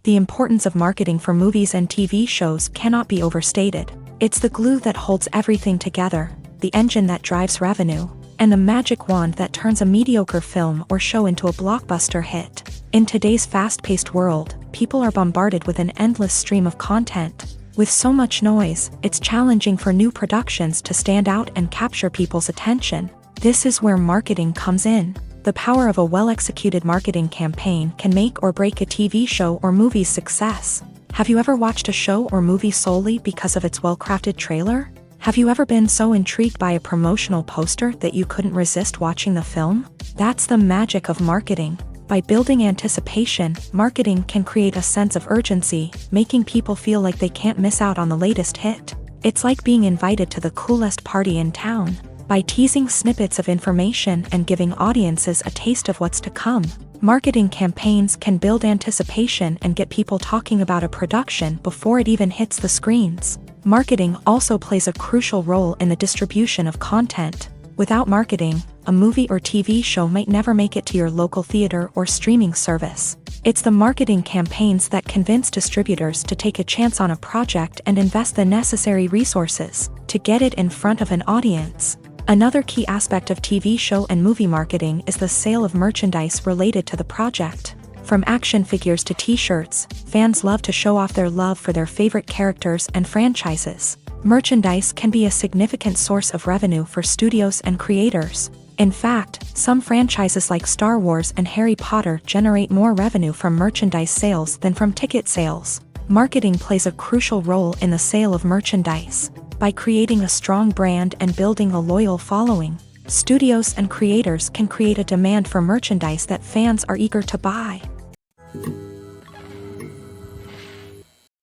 The importance of marketing for movies and TV shows cannot be overstated. It's the glue that holds everything together, the engine that drives revenue, and the magic wand that turns a mediocre film or show into a blockbuster hit. In today's fast-paced world, people are bombarded with an endless stream of content. With so much noise, it's challenging for new productions to stand out and capture people's attention. This is where marketing comes in. The power of a well-executed marketing campaign can make or break a TV show or movie's success. Have you ever watched a show or movie solely because of its well-crafted trailer? Have you ever been so intrigued by a promotional poster that you couldn't resist watching the film? That's the magic of marketing. By building anticipation, marketing can create a sense of urgency, making people feel like they can't miss out on the latest hit. It's like being invited to the coolest party in town. By teasing snippets of information and giving audiences a taste of what's to come, marketing campaigns can build anticipation and get people talking about a production before it even hits the screens. Marketing also plays a crucial role in the distribution of content. Without marketing, a movie or TV show might never make it to your local theater or streaming service. It's the marketing campaigns that convince distributors to take a chance on a project and invest the necessary resources to get it in front of an audience. Another key aspect of TV show and movie marketing is the sale of merchandise related to the project. From action figures to t-shirts, fans love to show off their love for their favorite characters and franchises. Merchandise can be a significant source of revenue for studios and creators. In fact, some franchises like Star Wars and Harry Potter generate more revenue from merchandise sales than from ticket sales. Marketing plays a crucial role in the sale of merchandise. By creating a strong brand and building a loyal following, studios and creators can create a demand for merchandise that fans are eager to buy.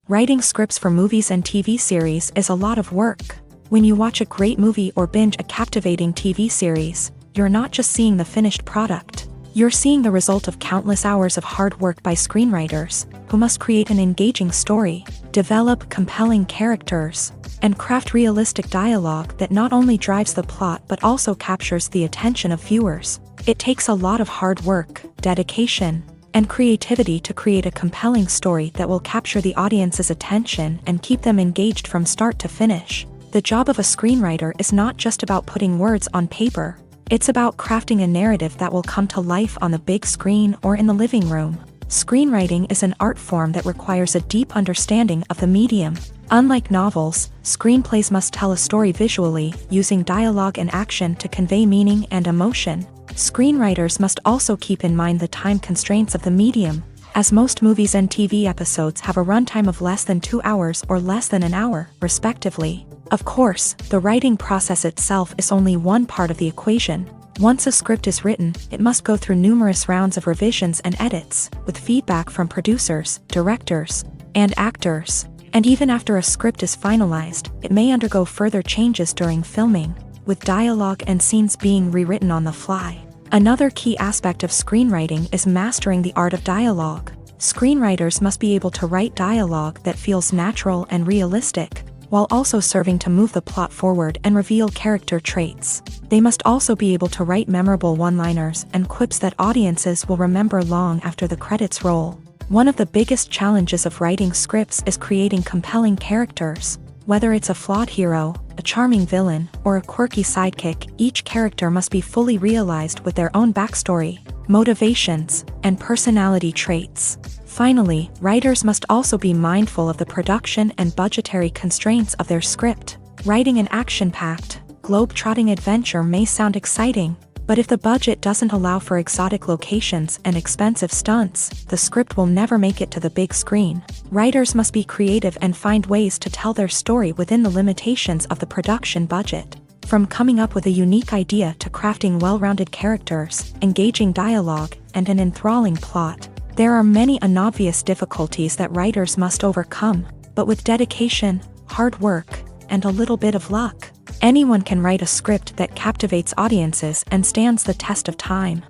Writing scripts for movies and TV series is a lot of work. When you watch a great movie or binge a captivating TV series, you're not just seeing the finished product. You're seeing the result of countless hours of hard work by screenwriters, who must create an engaging story, develop compelling characters, and craft realistic dialogue that not only drives the plot but also captures the attention of viewers. It takes a lot of hard work, dedication, and creativity to create a compelling story that will capture the audience's attention and keep them engaged from start to finish. The job of a screenwriter is not just about putting words on paper. It's about crafting a narrative that will come to life on the big screen or in the living room. Screenwriting is an art form that requires a deep understanding of the medium. Unlike novels, screenplays must tell a story visually, using dialogue and action to convey meaning and emotion. Screenwriters must also keep in mind the time constraints of the medium, as most movies and TV episodes have a runtime of less than 2 hours or less than an hour, respectively. Of course, the writing process itself is only one part of the equation. Once a script is written, it must go through numerous rounds of revisions and edits, with feedback from producers, directors, and actors. And even after a script is finalized, it may undergo further changes during filming, with dialogue and scenes being rewritten on the fly. Another key aspect of screenwriting is mastering the art of dialogue. Screenwriters must be able to write dialogue that feels natural and realistic, while also serving to move the plot forward and reveal character traits. They must also be able to write memorable one-liners and quips that audiences will remember long after the credits roll. One of the biggest challenges of writing scripts is creating compelling characters. Whether it's a flawed hero, a charming villain, or a quirky sidekick, each character must be fully realized with their own backstory, motivations, and personality traits. Finally, writers must also be mindful of the production and budgetary constraints of their script. Writing an action-packed, globe-trotting adventure may sound exciting, but if the budget doesn't allow for exotic locations and expensive stunts, the script will never make it to the big screen. Writers must be creative and find ways to tell their story within the limitations of the production budget. From coming up with a unique idea to crafting well-rounded characters, engaging dialogue, and an enthralling plot, there are many unobvious difficulties that writers must overcome, but with dedication, hard work, and a little bit of luck, anyone can write a script that captivates audiences and stands the test of time.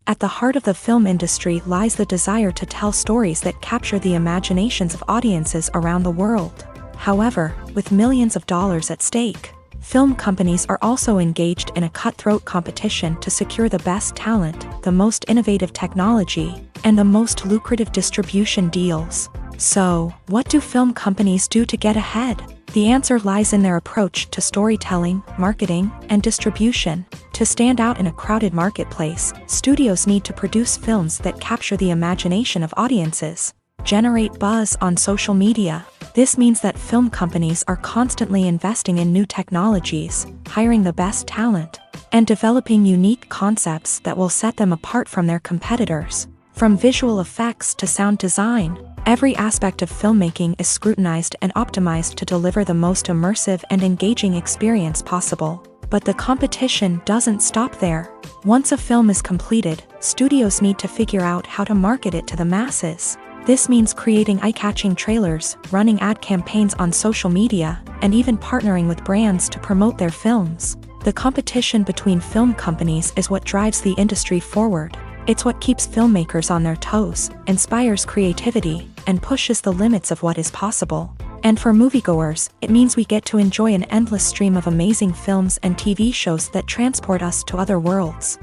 At the heart of the film industry lies the desire to tell stories that capture the imaginations of audiences around the world. However, with millions of dollars at stake, film companies are also engaged in a cutthroat competition to secure the best talent, the most innovative technology, and the most lucrative distribution deals. So, what do film companies do to get ahead? The answer lies in their approach to storytelling, marketing, and distribution. To stand out in a crowded marketplace, studios need to produce films that capture the imagination of audiences, generate buzz on social media. This means that film companies are constantly investing in new technologies, hiring the best talent, and developing unique concepts that will set them apart from their competitors. From visual effects to sound design, every aspect of filmmaking is scrutinized and optimized to deliver the most immersive and engaging experience possible. But the competition doesn't stop there. Once a film is completed, studios need to figure out how to market it to the masses. This means creating eye-catching trailers, running ad campaigns on social media, and even partnering with brands to promote their films. The competition between film companies is what drives the industry forward. It's what keeps filmmakers on their toes, inspires creativity, and pushes the limits of what is possible. And for moviegoers, it means we get to enjoy an endless stream of amazing films and TV shows that transport us to other worlds.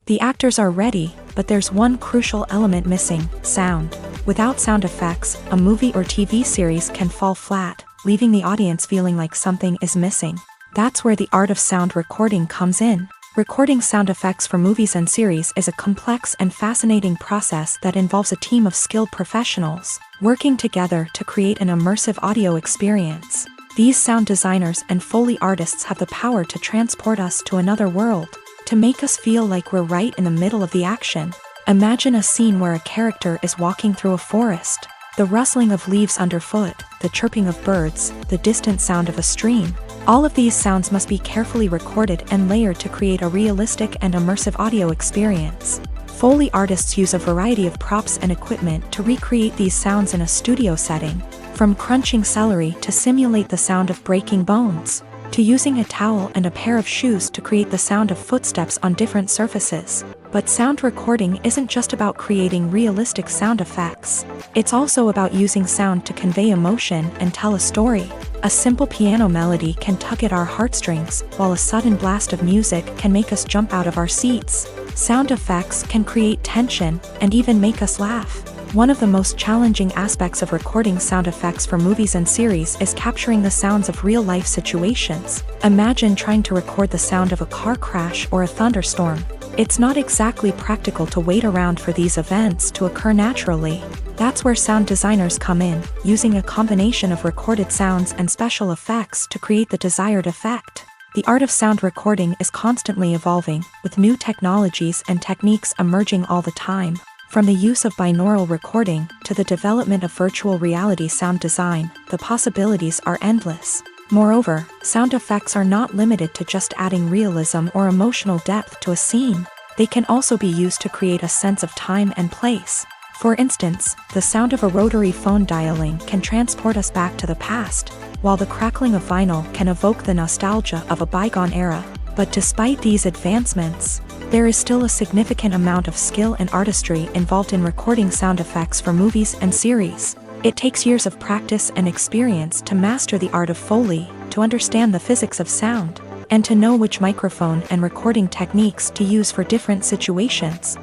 The actors are ready, but there's one crucial element missing: sound. Without sound effects, a movie or TV series can fall flat, leaving the audience feeling like something is missing. That's where the art of sound recording comes in. Recording sound effects for movies and series is a complex and fascinating process that involves a team of skilled professionals working together to create an immersive audio experience. These sound designers and Foley artists have the power to transport us to another world, to make us feel like we're right in the middle of the action. Imagine a scene where a character is walking through a forest. The rustling of leaves underfoot, the chirping of birds, the distant sound of a stream. All of these sounds must be carefully recorded and layered to create a realistic and immersive audio experience. Foley artists use a variety of props and equipment to recreate these sounds in a studio setting, from crunching celery to simulate the sound of breaking bones, to using a towel and a pair of shoes to create the sound of footsteps on different surfaces. But sound recording isn't just about creating realistic sound effects. It's also about using sound to convey emotion and tell a story. A simple piano melody can tug at our heartstrings, while a sudden blast of music can make us jump out of our seats. Sound effects can create tension and even make us laugh. One of the most challenging aspects of recording sound effects for movies and series is capturing the sounds of real-life situations. Imagine trying to record the sound of a car crash or a thunderstorm. It's not exactly practical to wait around for these events to occur naturally. That's where sound designers come in, using a combination of recorded sounds and special effects to create the desired effect. The art of sound recording is constantly evolving, with new technologies and techniques emerging all the time. From the use of binaural recording to the development of virtual reality sound design, the possibilities are endless. Moreover, sound effects are not limited to just adding realism or emotional depth to a scene. They can also be used to create a sense of time and place. For instance, the sound of a rotary phone dialing can transport us back to the past, while the crackling of vinyl can evoke the nostalgia of a bygone era. But despite these advancements, there is still a significant amount of skill and artistry involved in recording sound effects for movies and series. It takes years of practice and experience to master the art of Foley, to understand the physics of sound, and to know which microphone and recording techniques to use for different situations.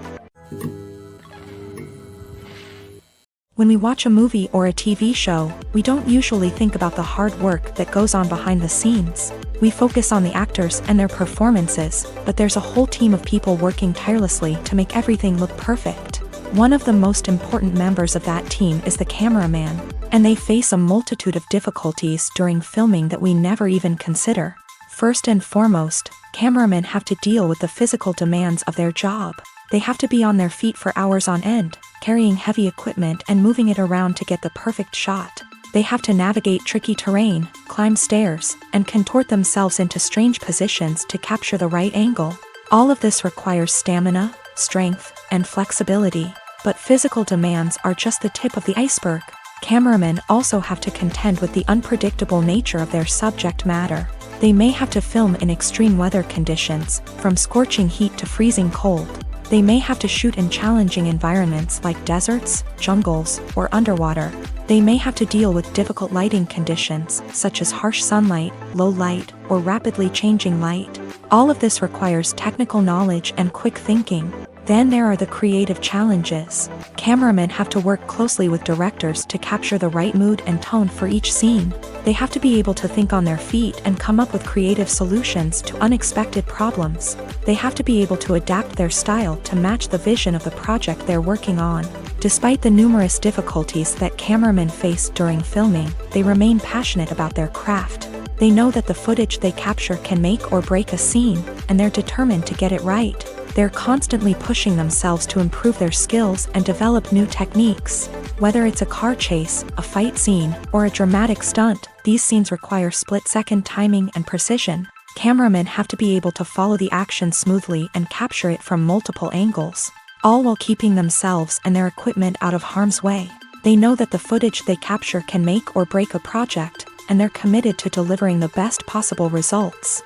When we watch a movie or a TV show, we don't usually think about the hard work that goes on behind the scenes. We focus on the actors and their performances, but there's a whole team of people working tirelessly to make everything look perfect. One of the most important members of that team is the cameraman, and they face a multitude of difficulties during filming that we never even consider. First and foremost, cameramen have to deal with the physical demands of their job. They have to be on their feet for hours on end, carrying heavy equipment and moving it around to get the perfect shot. They have to navigate tricky terrain, climb stairs, and contort themselves into strange positions to capture the right angle. All of this requires stamina, strength, and flexibility. But physical demands are just the tip of the iceberg. Cameramen also have to contend with the unpredictable nature of their subject matter. They may have to film in extreme weather conditions, from scorching heat to freezing cold. They may have to shoot in challenging environments like deserts, jungles, or underwater. They may have to deal with difficult lighting conditions, such as harsh sunlight, low light, or rapidly changing light. All of this requires technical knowledge and quick thinking. Then there are the creative challenges. Cameramen have to work closely with directors to capture the right mood and tone for each scene. They have to be able to think on their feet and come up with creative solutions to unexpected problems. They have to be able to adapt their style to match the vision of the project they're working on. Despite the numerous difficulties that cameramen face during filming, they remain passionate about their craft. They know that the footage they capture can make or break a scene, and they're determined to get it right. They're constantly pushing themselves to improve their skills and develop new techniques. Whether it's a car chase, a fight scene, or a dramatic stunt, these scenes require split-second timing and precision. Cameramen have to be able to follow the action smoothly and capture it from multiple angles, all while keeping themselves and their equipment out of harm's way. They know that the footage they capture can make or break a project, and they're committed to delivering the best possible results.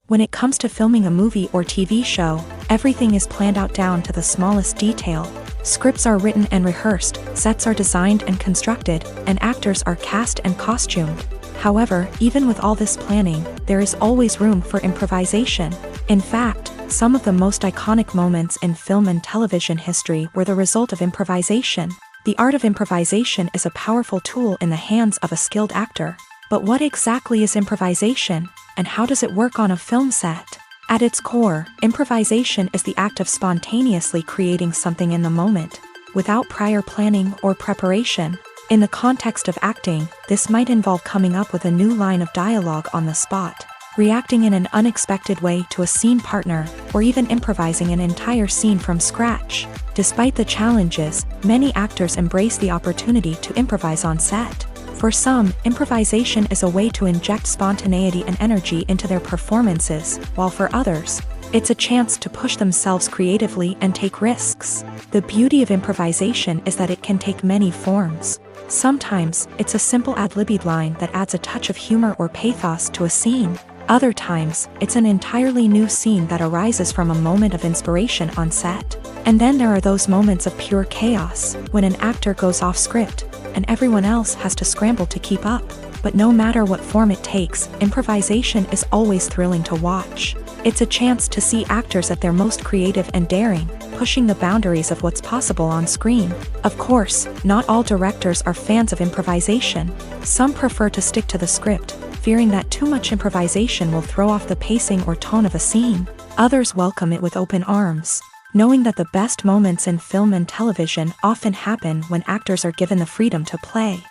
When it comes to filming a movie or TV show, everything is planned out down to the smallest detail. Scripts are written and rehearsed, sets are designed and constructed, and actors are cast and costumed. However, even with all this planning, there is always room for improvisation. In fact, some of the most iconic moments in film and television history were the result of improvisation. The art of improvisation is a powerful tool in the hands of a skilled actor. But what exactly is improvisation, and how does it work on a film set? At its core, improvisation is the act of spontaneously creating something in the moment, without prior planning or preparation. In the context of acting, this might involve coming up with a new line of dialogue on the spot, reacting in an unexpected way to a scene partner, or even improvising an entire scene from scratch. Despite the challenges, many actors embrace the opportunity to improvise on set. For some, improvisation is a way to inject spontaneity and energy into their performances, while for others, it's a chance to push themselves creatively and take risks. The beauty of improvisation is that it can take many forms. Sometimes, it's a simple ad-libbed line that adds a touch of humor or pathos to a scene. Other times, it's an entirely new scene that arises from a moment of inspiration on set. And then there are those moments of pure chaos, when an actor goes off script, and everyone else has to scramble to keep up. But no matter what form it takes, improvisation is always thrilling to watch. It's a chance to see actors at their most creative and daring, pushing the boundaries of what's possible on screen. Of course, not all directors are fans of improvisation. Some prefer to stick to the script, fearing that too much improvisation will throw off the pacing or tone of a scene. Others welcome it with open arms, knowing that the best moments in film and television often happen when actors are given the freedom to play.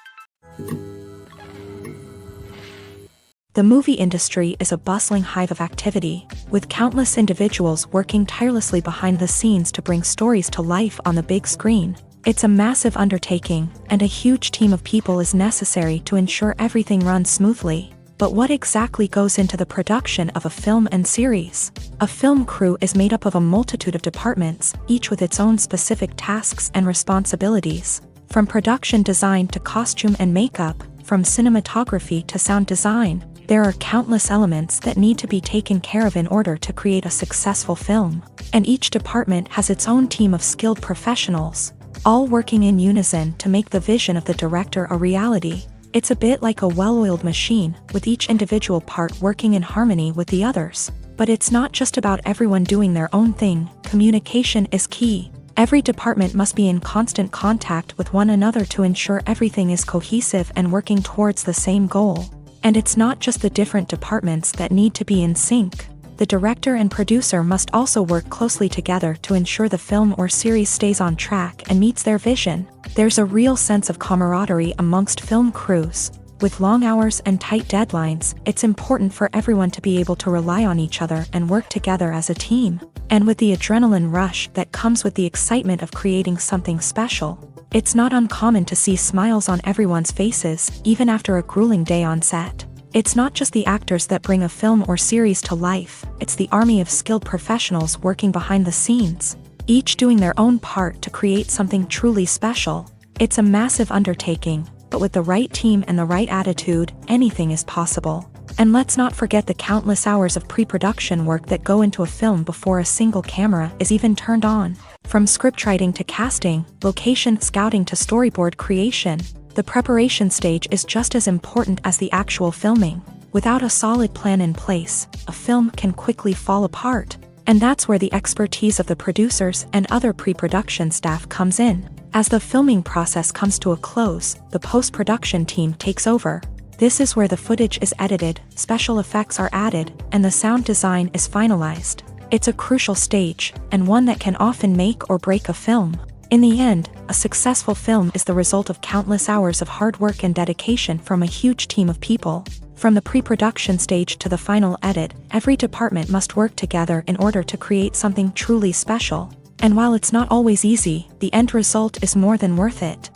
The movie industry is a bustling hive of activity, with countless individuals working tirelessly behind the scenes to bring stories to life on the big screen. It's a massive undertaking, and a huge team of people is necessary to ensure everything runs smoothly. But what exactly goes into the production of a film and series? A film crew is made up of a multitude of departments, each with its own specific tasks and responsibilities. From production design to costume and makeup, from cinematography to sound design, There are countless elements that need to be taken care of in order to create a successful film, and each department has its own team of skilled professionals, all working in unison to make the vision of the director a reality. It's a bit like a well-oiled machine, with each individual part working in harmony with the others. But it's not just about everyone doing their own thing. Communication is key. Every department must be in constant contact with one another to ensure everything is cohesive and working towards the same goal. And it's not just the different departments that need to be in sync. The director and producer must also work closely together to ensure the film or series stays on track and meets their vision. There's a real sense of camaraderie amongst film crews. With long hours and tight deadlines, it's important for everyone to be able to rely on each other and work together as a team. And with the adrenaline rush that comes with the excitement of creating something special, it's not uncommon to see smiles on everyone's faces, even after a grueling day on set. It's not just the actors that bring a film or series to life, it's the army of skilled professionals working behind the scenes, each doing their own part to create something truly special. It's a massive undertaking, but with the right team and the right attitude, anything is possible. And let's not forget the countless hours of pre-production work that go into a film before a single camera is even turned on. From scriptwriting to casting, location scouting to storyboard creation, the preparation stage is just as important as the actual filming. Without a solid plan in place, a film can quickly fall apart. And that's where the expertise of the producers and other pre-production staff comes in. As the filming process comes to a close, the post-production team takes over. This is where the footage is edited, special effects are added, and the sound design is finalized. It's a crucial stage, and one that can often make or break a film. In the end, a successful film is the result of countless hours of hard work and dedication from a huge team of people. From the pre-production stage to the final edit, every department must work together in order to create something truly special. And while it's not always easy, the end result is more than worth it.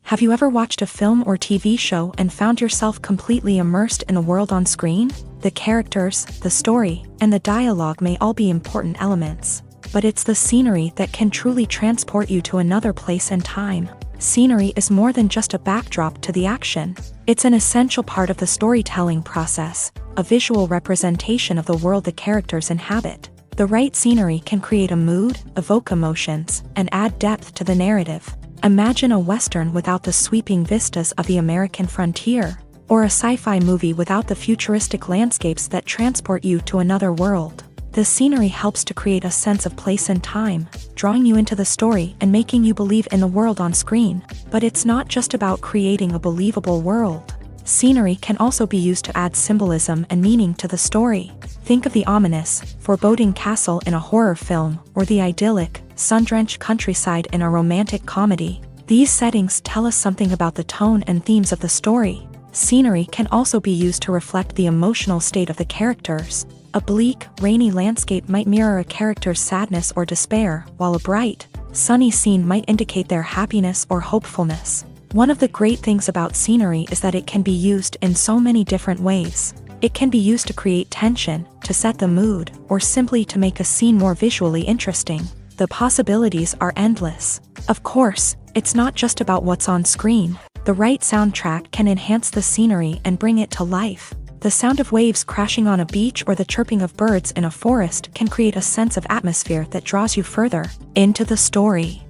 Have you ever watched a film or TV show and found yourself completely immersed in the world on screen? The characters, the story, and the dialogue may all be important elements, but it's the scenery that can truly transport you to another place and time. Scenery is more than just a backdrop to the action. It's an essential part of the storytelling process, a visual representation of the world the characters inhabit. The right scenery can create a mood, evoke emotions, and add depth to the narrative. Imagine a Western without the sweeping vistas of the American frontier, or a sci-fi movie without the futuristic landscapes that transport you to another world. The scenery helps to create a sense of place and time, drawing you into the story and making you believe in the world on screen. But it's not just about creating a believable world. Scenery can also be used to add symbolism and meaning to the story. Think of the ominous, foreboding castle in a horror film, or the idyllic, sun-drenched countryside in a romantic comedy. These settings tell us something about the tone and themes of the story. Scenery can also be used to reflect the emotional state of the characters. A bleak, rainy landscape might mirror a character's sadness or despair, while a bright, sunny scene might indicate their happiness or hopefulness. One of the great things about scenery is that it can be used in so many different ways. It can be used to create tension, to set the mood, or simply to make a scene more visually interesting. The possibilities are endless. Of course, it's not just about what's on screen. The right soundtrack can enhance the scenery and bring it to life. The sound of waves crashing on a beach or the chirping of birds in a forest can create a sense of atmosphere that draws you further into the story.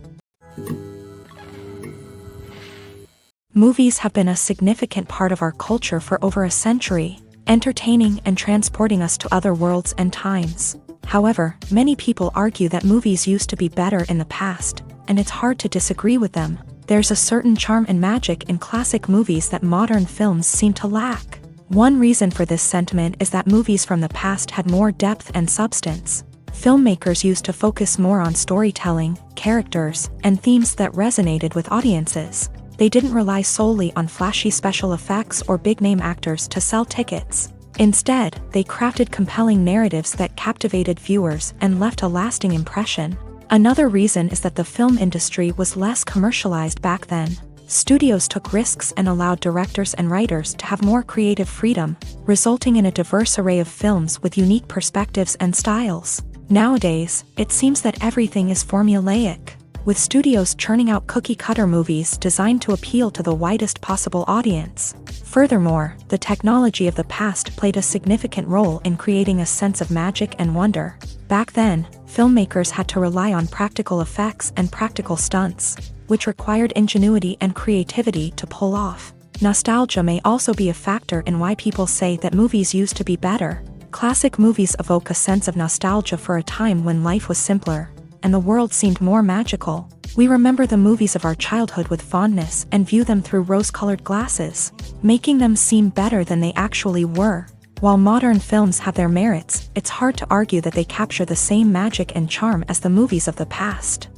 Movies have been a significant part of our culture for over a century, entertaining and transporting us to other worlds and times. However, many people argue that movies used to be better in the past, and it's hard to disagree with them. There's a certain charm and magic in classic movies that modern films seem to lack. One reason for this sentiment is that movies from the past had more depth and substance. Filmmakers used to focus more on storytelling, characters, and themes that resonated with audiences. They didn't rely solely on flashy special effects or big-name actors to sell tickets. Instead, they crafted compelling narratives that captivated viewers and left a lasting impression. Another reason is that the film industry was less commercialized back then. Studios took risks and allowed directors and writers to have more creative freedom, resulting in a diverse array of films with unique perspectives and styles. Nowadays, it seems that everything is formulaic. with studios churning out cookie-cutter movies designed to appeal to the widest possible audience. Furthermore, the technology of the past played a significant role in creating a sense of magic and wonder. Back then, filmmakers had to rely on practical effects and practical stunts, which required ingenuity and creativity to pull off. Nostalgia may also be a factor in why people say that movies used to be better. Classic movies evoke a sense of nostalgia for a time when life was simpler, and the world seemed more magical. We remember the movies of our childhood with fondness and view them through rose-colored glasses, making them seem better than they actually were. While modern films have their merits, it's hard to argue that they capture the same magic and charm as the movies of the past.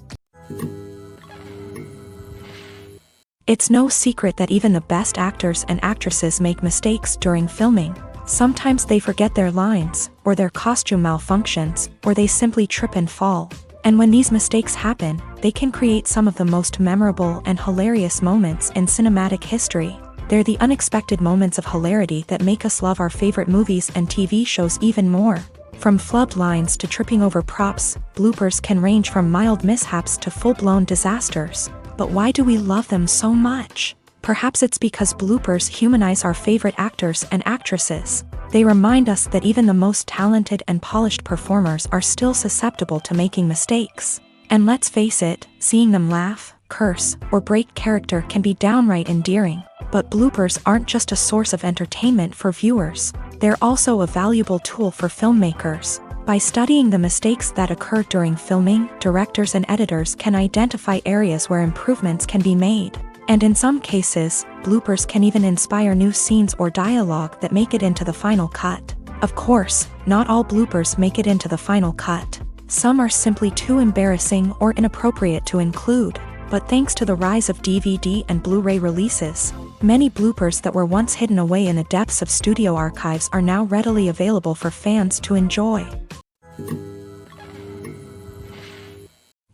It's no secret that even the best actors and actresses make mistakes during filming. Sometimes they forget their lines, or their costume malfunctions, or they simply trip and fall. And when these mistakes happen, they can create some of the most memorable and hilarious moments in cinematic history. They're the unexpected moments of hilarity that make us love our favorite movies and TV shows even more. From flubbed lines to tripping over props, bloopers can range from mild mishaps to full-blown disasters. But why do we love them so much? Perhaps it's because bloopers humanize our favorite actors and actresses. They remind us that even the most talented and polished performers are still susceptible to making mistakes. And let's face it, seeing them laugh, curse, or break character can be downright endearing. But bloopers aren't just a source of entertainment for viewers. They're also a valuable tool for filmmakers. By studying the mistakes that occur during filming, directors and editors can identify areas where improvements can be made. And in some cases, bloopers can even inspire new scenes or dialogue that make it into the final cut. Of course, not all bloopers make it into the final cut. Some are simply too embarrassing or inappropriate to include. But thanks to the rise of DVD and Blu-ray releases, many bloopers that were once hidden away in the depths of studio archives are now readily available for fans to enjoy.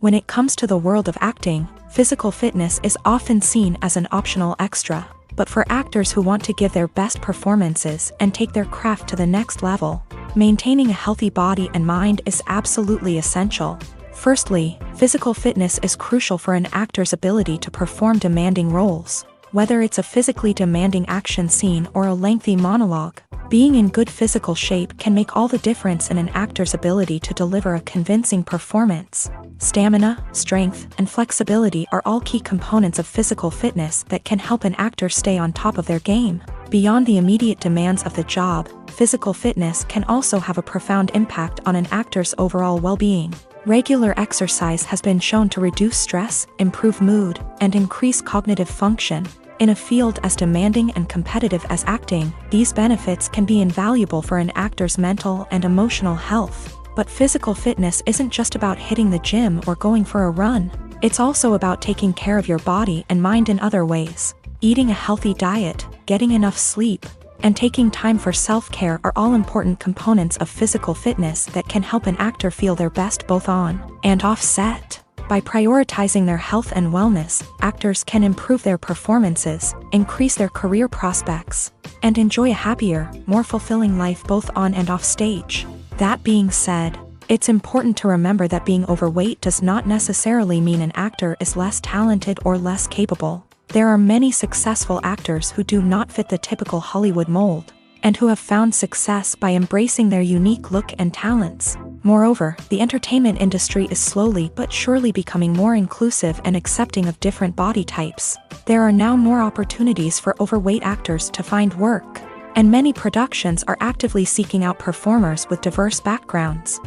When it comes to the world of acting, physical fitness is often seen as an optional extra. But for actors who want to give their best performances and take their craft to the next level, maintaining a healthy body and mind is absolutely essential. Firstly, physical fitness is crucial for an actor's ability to perform demanding roles. Whether it's a physically demanding action scene or a lengthy monologue, being in good physical shape can make all the difference in an actor's ability to deliver a convincing performance. Stamina, strength, and flexibility are all key components of physical fitness that can help an actor stay on top of their game. Beyond the immediate demands of the job, physical fitness can also have a profound impact on an actor's overall well-being. Regular exercise has been shown to reduce stress, improve mood, and increase cognitive function. In a field as demanding and competitive as acting, these benefits can be invaluable for an actor's mental and emotional health. But physical fitness isn't just about hitting the gym or going for a run. It's also about taking care of your body and mind in other ways. Eating a healthy diet, getting enough sleep, and taking time for self-care are all important components of physical fitness that can help an actor feel their best both on and off set. By prioritizing their health and wellness, actors can improve their performances, increase their career prospects, and enjoy a happier, more fulfilling life both on and off stage. That being said, it's important to remember that being overweight does not necessarily mean an actor is less talented or less capable. There are many successful actors who do not fit the typical Hollywood mold, and who have found success by embracing their unique look and talents. Moreover, the entertainment industry is slowly but surely becoming more inclusive and accepting of different body types. There are now more opportunities for overweight actors to find work, and many productions are actively seeking out performers with diverse backgrounds.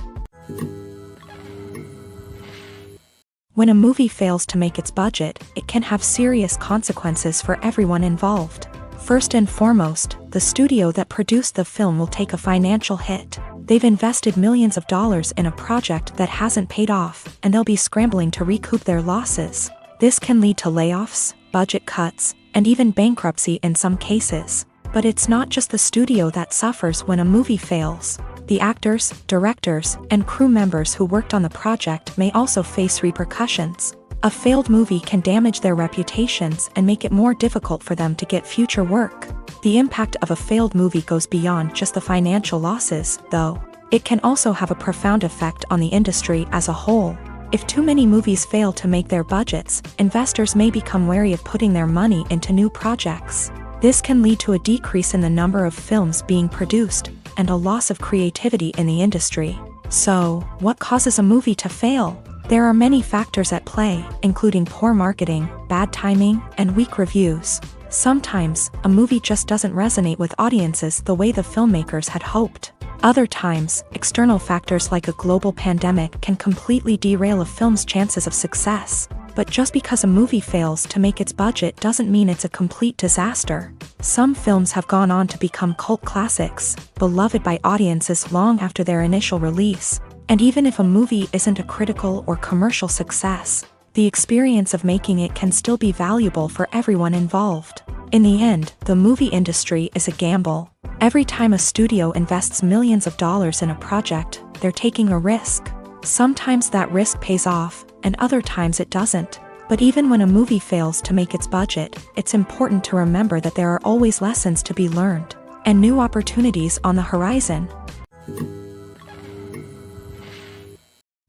When a movie fails to make its budget, it can have serious consequences for everyone involved. First and foremost, the studio that produced the film will take a financial hit. They've invested millions of dollars in a project that hasn't paid off, and they'll be scrambling to recoup their losses. This can lead to layoffs, budget cuts, and even bankruptcy in some cases. But it's not just the studio that suffers when a movie fails. The actors, directors, and crew members who worked on the project may also face repercussions. A failed movie can damage their reputations and make it more difficult for them to get future work. The impact of a failed movie goes beyond just the financial losses, though. It can also have a profound effect on the industry as a whole. If too many movies fail to make their budgets, investors may become wary of putting their money into new projects. This can lead to a decrease in the number of films being produced, and a loss of creativity in the industry. So, what causes a movie to fail? There are many factors at play, including poor marketing, bad timing, and weak reviews. Sometimes, a movie just doesn't resonate with audiences the way the filmmakers had hoped. Other times, external factors like a global pandemic can completely derail a film's chances of success. But just because a movie fails to make its budget doesn't mean it's a complete disaster. Some films have gone on to become cult classics, beloved by audiences long after their initial release. And even if a movie isn't a critical or commercial success, the experience of making it can still be valuable for everyone involved. In the end, the movie industry is a gamble. Every time a studio invests millions of dollars in a project, they're taking a risk. Sometimes that risk pays off, and other times it doesn't. But even when a movie fails to make its budget, it's important to remember that there are always lessons to be learned, and new opportunities on the horizon.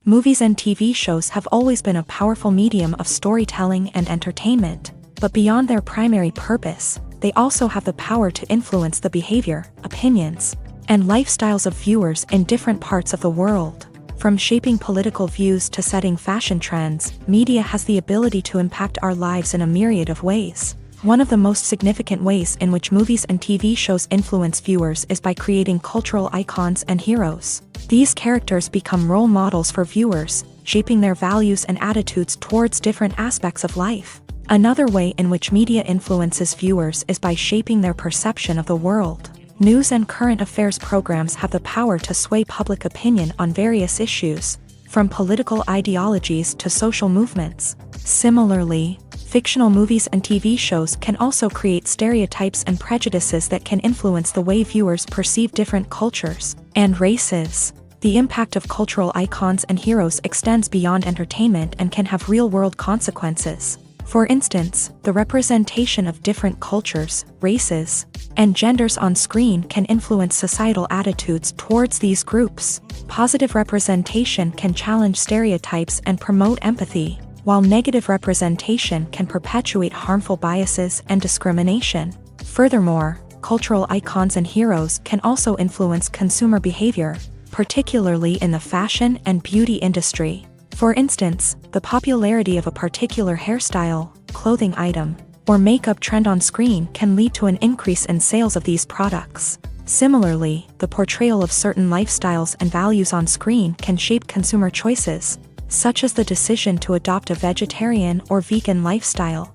Movies and TV shows have always been a powerful medium of storytelling and entertainment, but beyond their primary purpose, they also have the power to influence the behavior, opinions, and lifestyles of viewers in different parts of the world. From shaping political views to setting fashion trends, media has the ability to impact our lives in a myriad of ways. One of the most significant ways in which movies and TV shows influence viewers is by creating cultural icons and heroes. These characters become role models for viewers, shaping their values and attitudes towards different aspects of life. Another way in which media influences viewers is by shaping their perception of the world. News and current affairs programs have the power to sway public opinion on various issues, from political ideologies to social movements. Similarly, fictional movies and TV shows can also create stereotypes and prejudices that can influence the way viewers perceive different cultures and races. The impact of cultural icons and heroes extends beyond entertainment and can have real-world consequences. For instance, the representation of different cultures, races, and genders on screen can influence societal attitudes towards these groups. Positive representation can challenge stereotypes and promote empathy, while negative representation can perpetuate harmful biases and discrimination. Furthermore, cultural icons and heroes can also influence consumer behavior, particularly in the fashion and beauty industry. For instance, the popularity of a particular hairstyle, clothing item, or makeup trend on screen can lead to an increase in sales of these products. Similarly, the portrayal of certain lifestyles and values on screen can shape consumer choices, such as the decision to adopt a vegetarian or vegan lifestyle.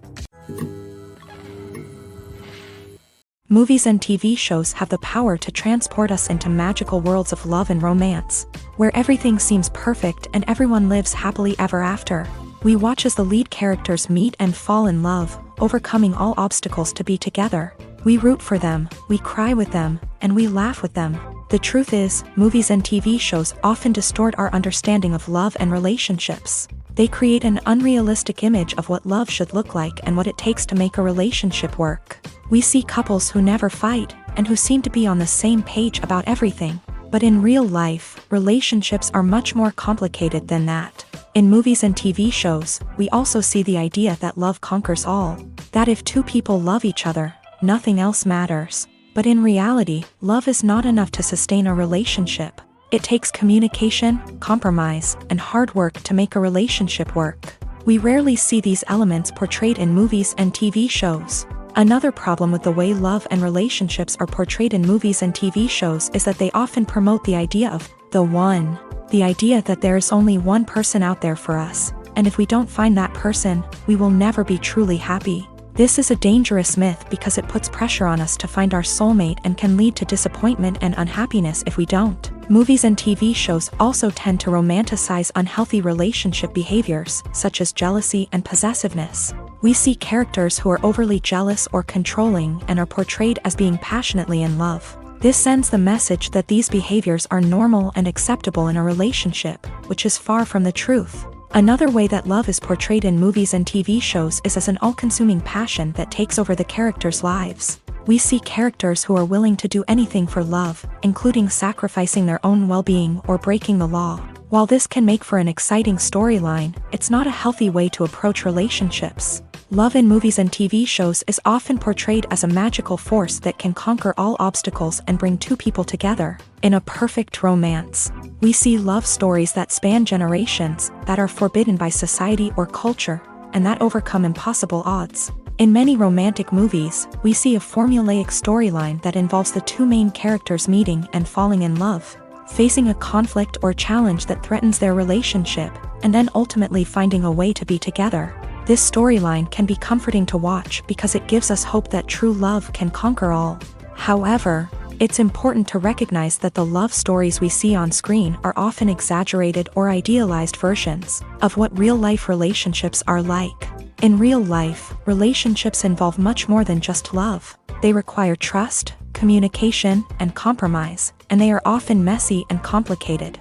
Movies and TV shows have the power to transport us into magical worlds of love and romance, where everything seems perfect and everyone lives happily ever after. We watch as the lead characters meet and fall in love, overcoming all obstacles to be together. We root for them, we cry with them, and we laugh with them. The truth is, movies and TV shows often distort our understanding of love and relationships. They create an unrealistic image of what love should look like and what it takes to make a relationship work. We see couples who never fight, and who seem to be on the same page about everything. But in real life, relationships are much more complicated than that. In movies and TV shows, we also see the idea that love conquers all. That if two people love each other, nothing else matters. But in reality, love is not enough to sustain a relationship. It takes communication, compromise, and hard work to make a relationship work. We rarely see these elements portrayed in movies and TV shows. Another problem with the way love and relationships are portrayed in movies and TV shows is that they often promote the idea of the one. The idea that there is only one person out there for us, and if we don't find that person, we will never be truly happy. This is a dangerous myth because it puts pressure on us to find our soulmate and can lead to disappointment and unhappiness if we don't. Movies and TV shows also tend to romanticize unhealthy relationship behaviors, such as jealousy and possessiveness. We see characters who are overly jealous or controlling and are portrayed as being passionately in love. This sends the message that these behaviors are normal and acceptable in a relationship, which is far from the truth. Another way that love is portrayed in movies and TV shows is as an all-consuming passion that takes over the characters' lives. We see characters who are willing to do anything for love, including sacrificing their own well-being or breaking the law. While this can make for an exciting storyline, it's not a healthy way to approach relationships. Love in movies and TV shows is often portrayed as a magical force that can conquer all obstacles and bring two people together. In a perfect romance, we see love stories that span generations, that are forbidden by society or culture, and that overcome impossible odds. In many romantic movies, we see a formulaic storyline that involves the two main characters meeting and falling in love, facing a conflict or challenge that threatens their relationship, and then ultimately finding a way to be together. This storyline can be comforting to watch because it gives us hope that true love can conquer all. However, it's important to recognize that the love stories we see on screen are often exaggerated or idealized versions of what real-life relationships are like. In real life, relationships involve much more than just love. They require trust, communication, and compromise, and they are often messy and complicated.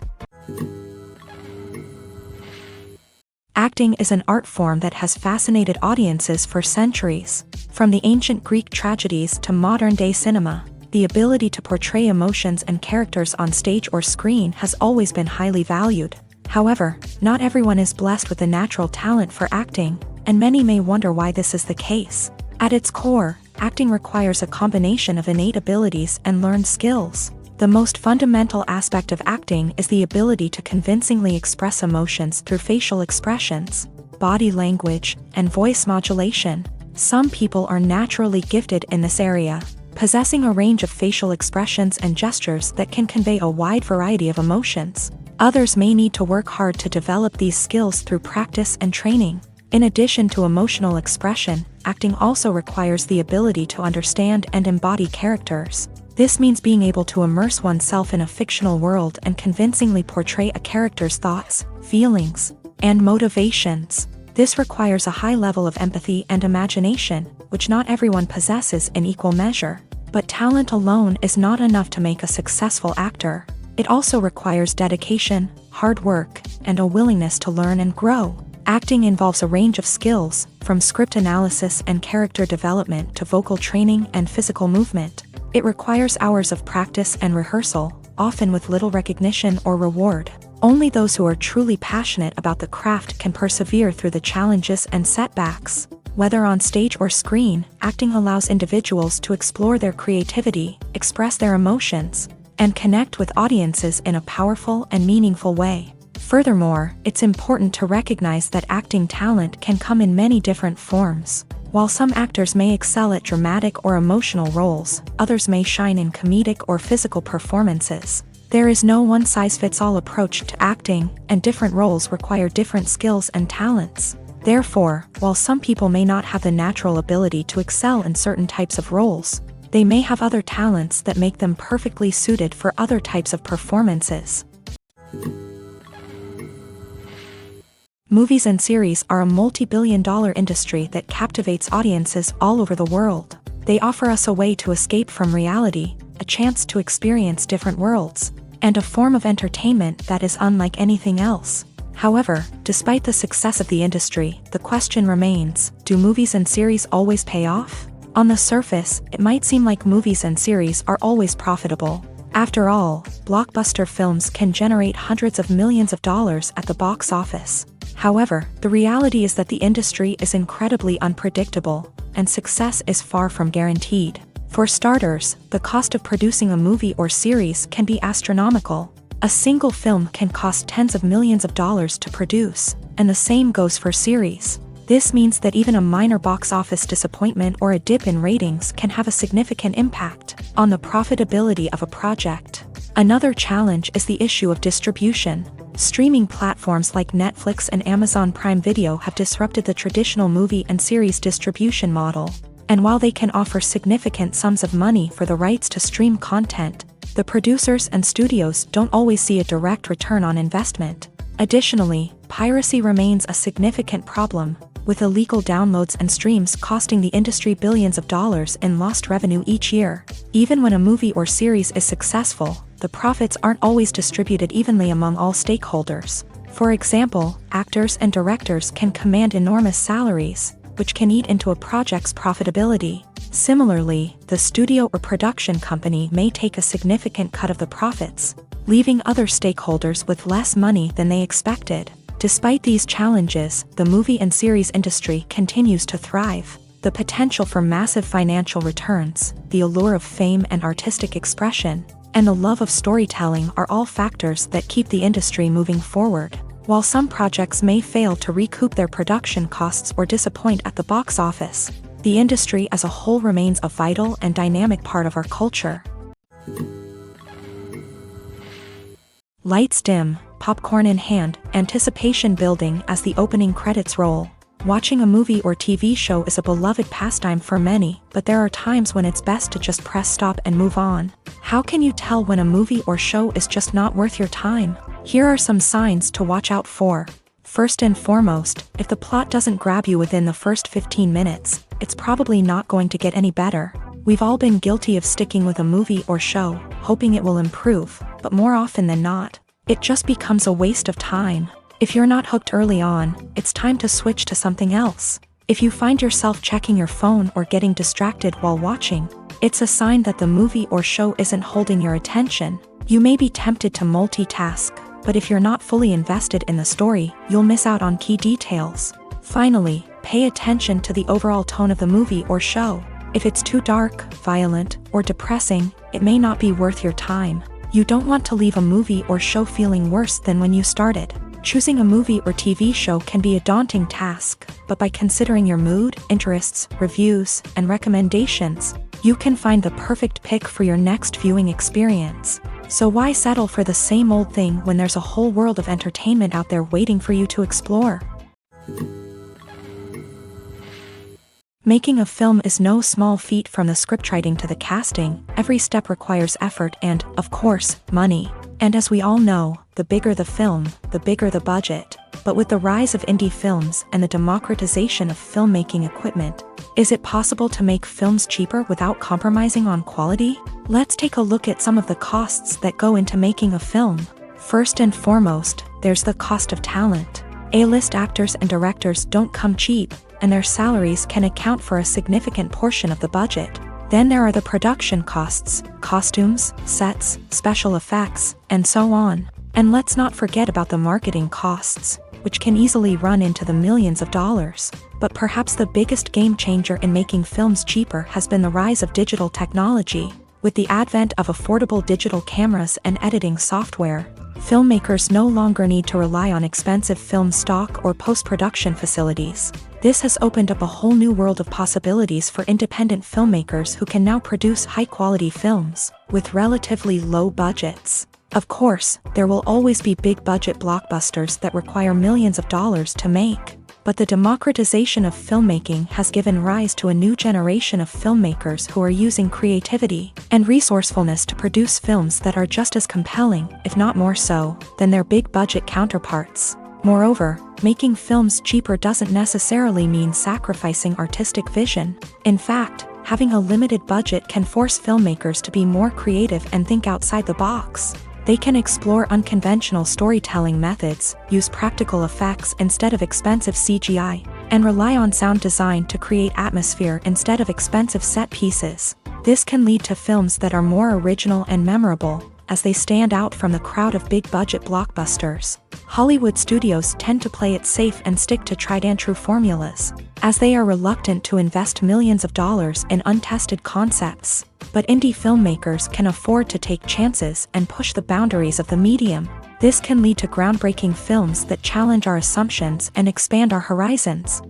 Acting is an art form that has fascinated audiences for centuries. From the ancient Greek tragedies to modern-day cinema, the ability to portray emotions and characters on stage or screen has always been highly valued. However, not everyone is blessed with a natural talent for acting, and many may wonder why this is the case. At its core, acting requires a combination of innate abilities and learned skills. The most fundamental aspect of acting is the ability to convincingly express emotions through facial expressions, body language, and voice modulation. Some people are naturally gifted in this area, possessing a range of facial expressions and gestures that can convey a wide variety of emotions. Others may need to work hard to develop these skills through practice and training. In addition to emotional expression, acting also requires the ability to understand and embody characters. This means being able to immerse oneself in a fictional world and convincingly portray a character's thoughts, feelings, and motivations. This requires a high level of empathy and imagination, which not everyone possesses in equal measure. But talent alone is not enough to make a successful actor. It also requires dedication, hard work, and a willingness to learn and grow. Acting involves a range of skills, from script analysis and character development to vocal training and physical movement. It requires hours of practice and rehearsal, often with little recognition or reward. Only those who are truly passionate about the craft can persevere through the challenges and setbacks. Whether on stage or screen, acting allows individuals to explore their creativity, express their emotions, and connect with audiences in a powerful and meaningful way. Furthermore, it's important to recognize that acting talent can come in many different forms. While some actors may excel at dramatic or emotional roles, others may shine in comedic or physical performances. There is no one-size-fits-all approach to acting, and different roles require different skills and talents. Therefore, while some people may not have the natural ability to excel in certain types of roles, they may have other talents that make them perfectly suited for other types of performances. Movies and series are a multi-billion-dollar industry that captivates audiences all over the world. They offer us a way to escape from reality, a chance to experience different worlds, and a form of entertainment that is unlike anything else. However, despite the success of the industry, the question remains, do movies and series always pay off? On the surface, it might seem like movies and series are always profitable. After all, blockbuster films can generate hundreds of millions of dollars at the box office. However, the reality is that the industry is incredibly unpredictable, and success is far from guaranteed. For starters, the cost of producing a movie or series can be astronomical. A single film can cost tens of millions of dollars to produce, and the same goes for series. This means that even a minor box office disappointment or a dip in ratings can have a significant impact on the profitability of a project. Another challenge is the issue of distribution. Streaming platforms like Netflix and Amazon Prime Video have disrupted the traditional movie and series distribution model. And while they can offer significant sums of money for the rights to stream content, the producers and studios don't always see a direct return on investment. Additionally, piracy remains a significant problem, with illegal downloads and streams costing the industry billions of dollars in lost revenue each year. Even when a movie or series is successful, the profits aren't always distributed evenly among all stakeholders. For example, actors and directors can command enormous salaries, which can eat into a project's profitability. Similarly, the studio or production company may take a significant cut of the profits, leaving other stakeholders with less money than they expected. Despite these challenges, the movie and series industry continues to thrive. The potential for massive financial returns, the allure of fame and artistic expression, and the love of storytelling are all factors that keep the industry moving forward. While some projects may fail to recoup their production costs or disappoint at the box office, the industry as a whole remains a vital and dynamic part of our culture. Lights dim, popcorn in hand, anticipation building as the opening credits roll. Watching a movie or TV show is a beloved pastime for many, but there are times when it's best to just press stop and move on. How can you tell when a movie or show is just not worth your time? Here are some signs to watch out for. First and foremost, if the plot doesn't grab you within the first 15 minutes, it's probably not going to get any better. We've all been guilty of sticking with a movie or show, hoping it will improve, but more often than not, it just becomes a waste of time. If you're not hooked early on, it's time to switch to something else. If you find yourself checking your phone or getting distracted while watching, it's a sign that the movie or show isn't holding your attention. You may be tempted to multitask, but if you're not fully invested in the story, you'll miss out on key details. Finally, pay attention to the overall tone of the movie or show. If it's too dark, violent, or depressing, it may not be worth your time. You don't want to leave a movie or show feeling worse than when you started. Choosing a movie or TV show can be a daunting task, but by considering your mood, interests, reviews, and recommendations, you can find the perfect pick for your next viewing experience. So why settle for the same old thing when there's a whole world of entertainment out there waiting for you to explore? Making a film is no small feat. From the scriptwriting to the casting, every step requires effort and, of course, money. And as we all know, the bigger the film, the bigger the budget. But with the rise of indie films and the democratization of filmmaking equipment, is it possible to make films cheaper without compromising on quality? Let's take a look at some of the costs that go into making a film. First and foremost, there's the cost of talent. A-list actors and directors don't come cheap, and their salaries can account for a significant portion of the budget. Then there are the production costs, costumes, sets, special effects, and so on. And let's not forget about the marketing costs, which can easily run into the millions of dollars. But perhaps the biggest game changer in making films cheaper has been the rise of digital technology. With the advent of affordable digital cameras and editing software, filmmakers no longer need to rely on expensive film stock or post-production facilities. This has opened up a whole new world of possibilities for independent filmmakers who can now produce high-quality films with relatively low budgets. Of course, there will always be big-budget blockbusters that require millions of dollars to make. But the democratization of filmmaking has given rise to a new generation of filmmakers who are using creativity and resourcefulness to produce films that are just as compelling, if not more so, than their big-budget counterparts. Moreover, making films cheaper doesn't necessarily mean sacrificing artistic vision. In fact, having a limited budget can force filmmakers to be more creative and think outside the box. They can explore unconventional storytelling methods, use practical effects instead of expensive CGI, and rely on sound design to create atmosphere instead of expensive set pieces. This can lead to films that are more original and memorable, as they stand out from the crowd of big-budget blockbusters. Hollywood studios tend to play it safe and stick to tried-and-true formulas, as they are reluctant to invest millions of dollars in untested concepts. But indie filmmakers can afford to take chances and push the boundaries of the medium. This can lead to groundbreaking films that challenge our assumptions and expand our horizons.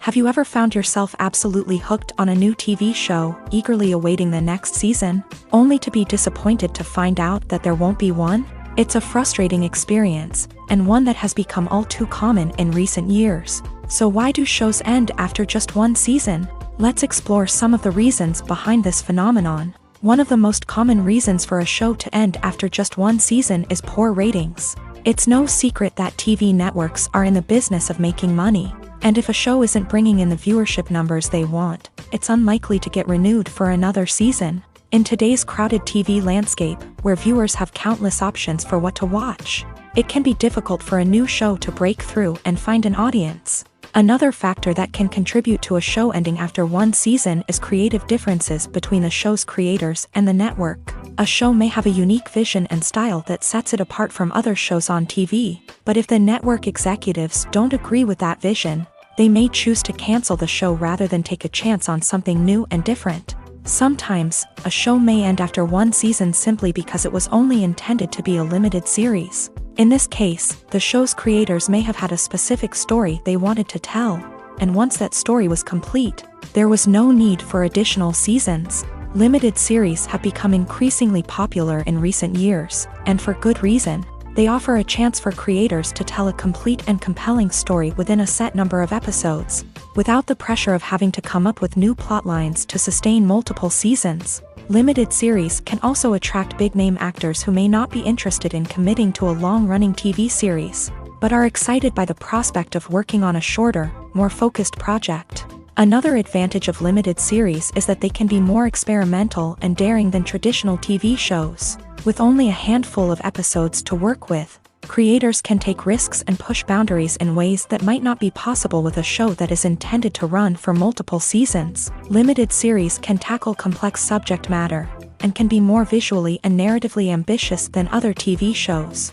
Have you ever found yourself absolutely hooked on a new TV show, eagerly awaiting the next season, only to be disappointed to find out that there won't be one? It's a frustrating experience, and one that has become all too common in recent years. So why do shows end after just one season? Let's explore some of the reasons behind this phenomenon. One of the most common reasons for a show to end after just one season is poor ratings. It's no secret that TV networks are in the business of making money, and if a show isn't bringing in the viewership numbers they want, it's unlikely to get renewed for another season. In today's crowded TV landscape, where viewers have countless options for what to watch, it can be difficult for a new show to break through and find an audience. Another factor that can contribute to a show ending after one season is creative differences between the show's creators and the network. A show may have a unique vision and style that sets it apart from other shows on TV, but if the network executives don't agree with that vision, they may choose to cancel the show rather than take a chance on something new and different. Sometimes, a show may end after one season simply because it was only intended to be a limited series. In this case, the show's creators may have had a specific story they wanted to tell, and once that story was complete, there was no need for additional seasons. Limited series have become increasingly popular in recent years, and for good reason. They offer a chance for creators to tell a complete and compelling story within a set number of episodes, without the pressure of having to come up with new plotlines to sustain multiple seasons. Limited series can also attract big-name actors who may not be interested in committing to a long-running TV series, but are excited by the prospect of working on a shorter, more focused project. Another advantage of limited series is that they can be more experimental and daring than traditional TV shows. With only a handful of episodes to work with, creators can take risks and push boundaries in ways that might not be possible with a show that is intended to run for multiple seasons. Limited series can tackle complex subject matter, and can be more visually and narratively ambitious than other TV shows.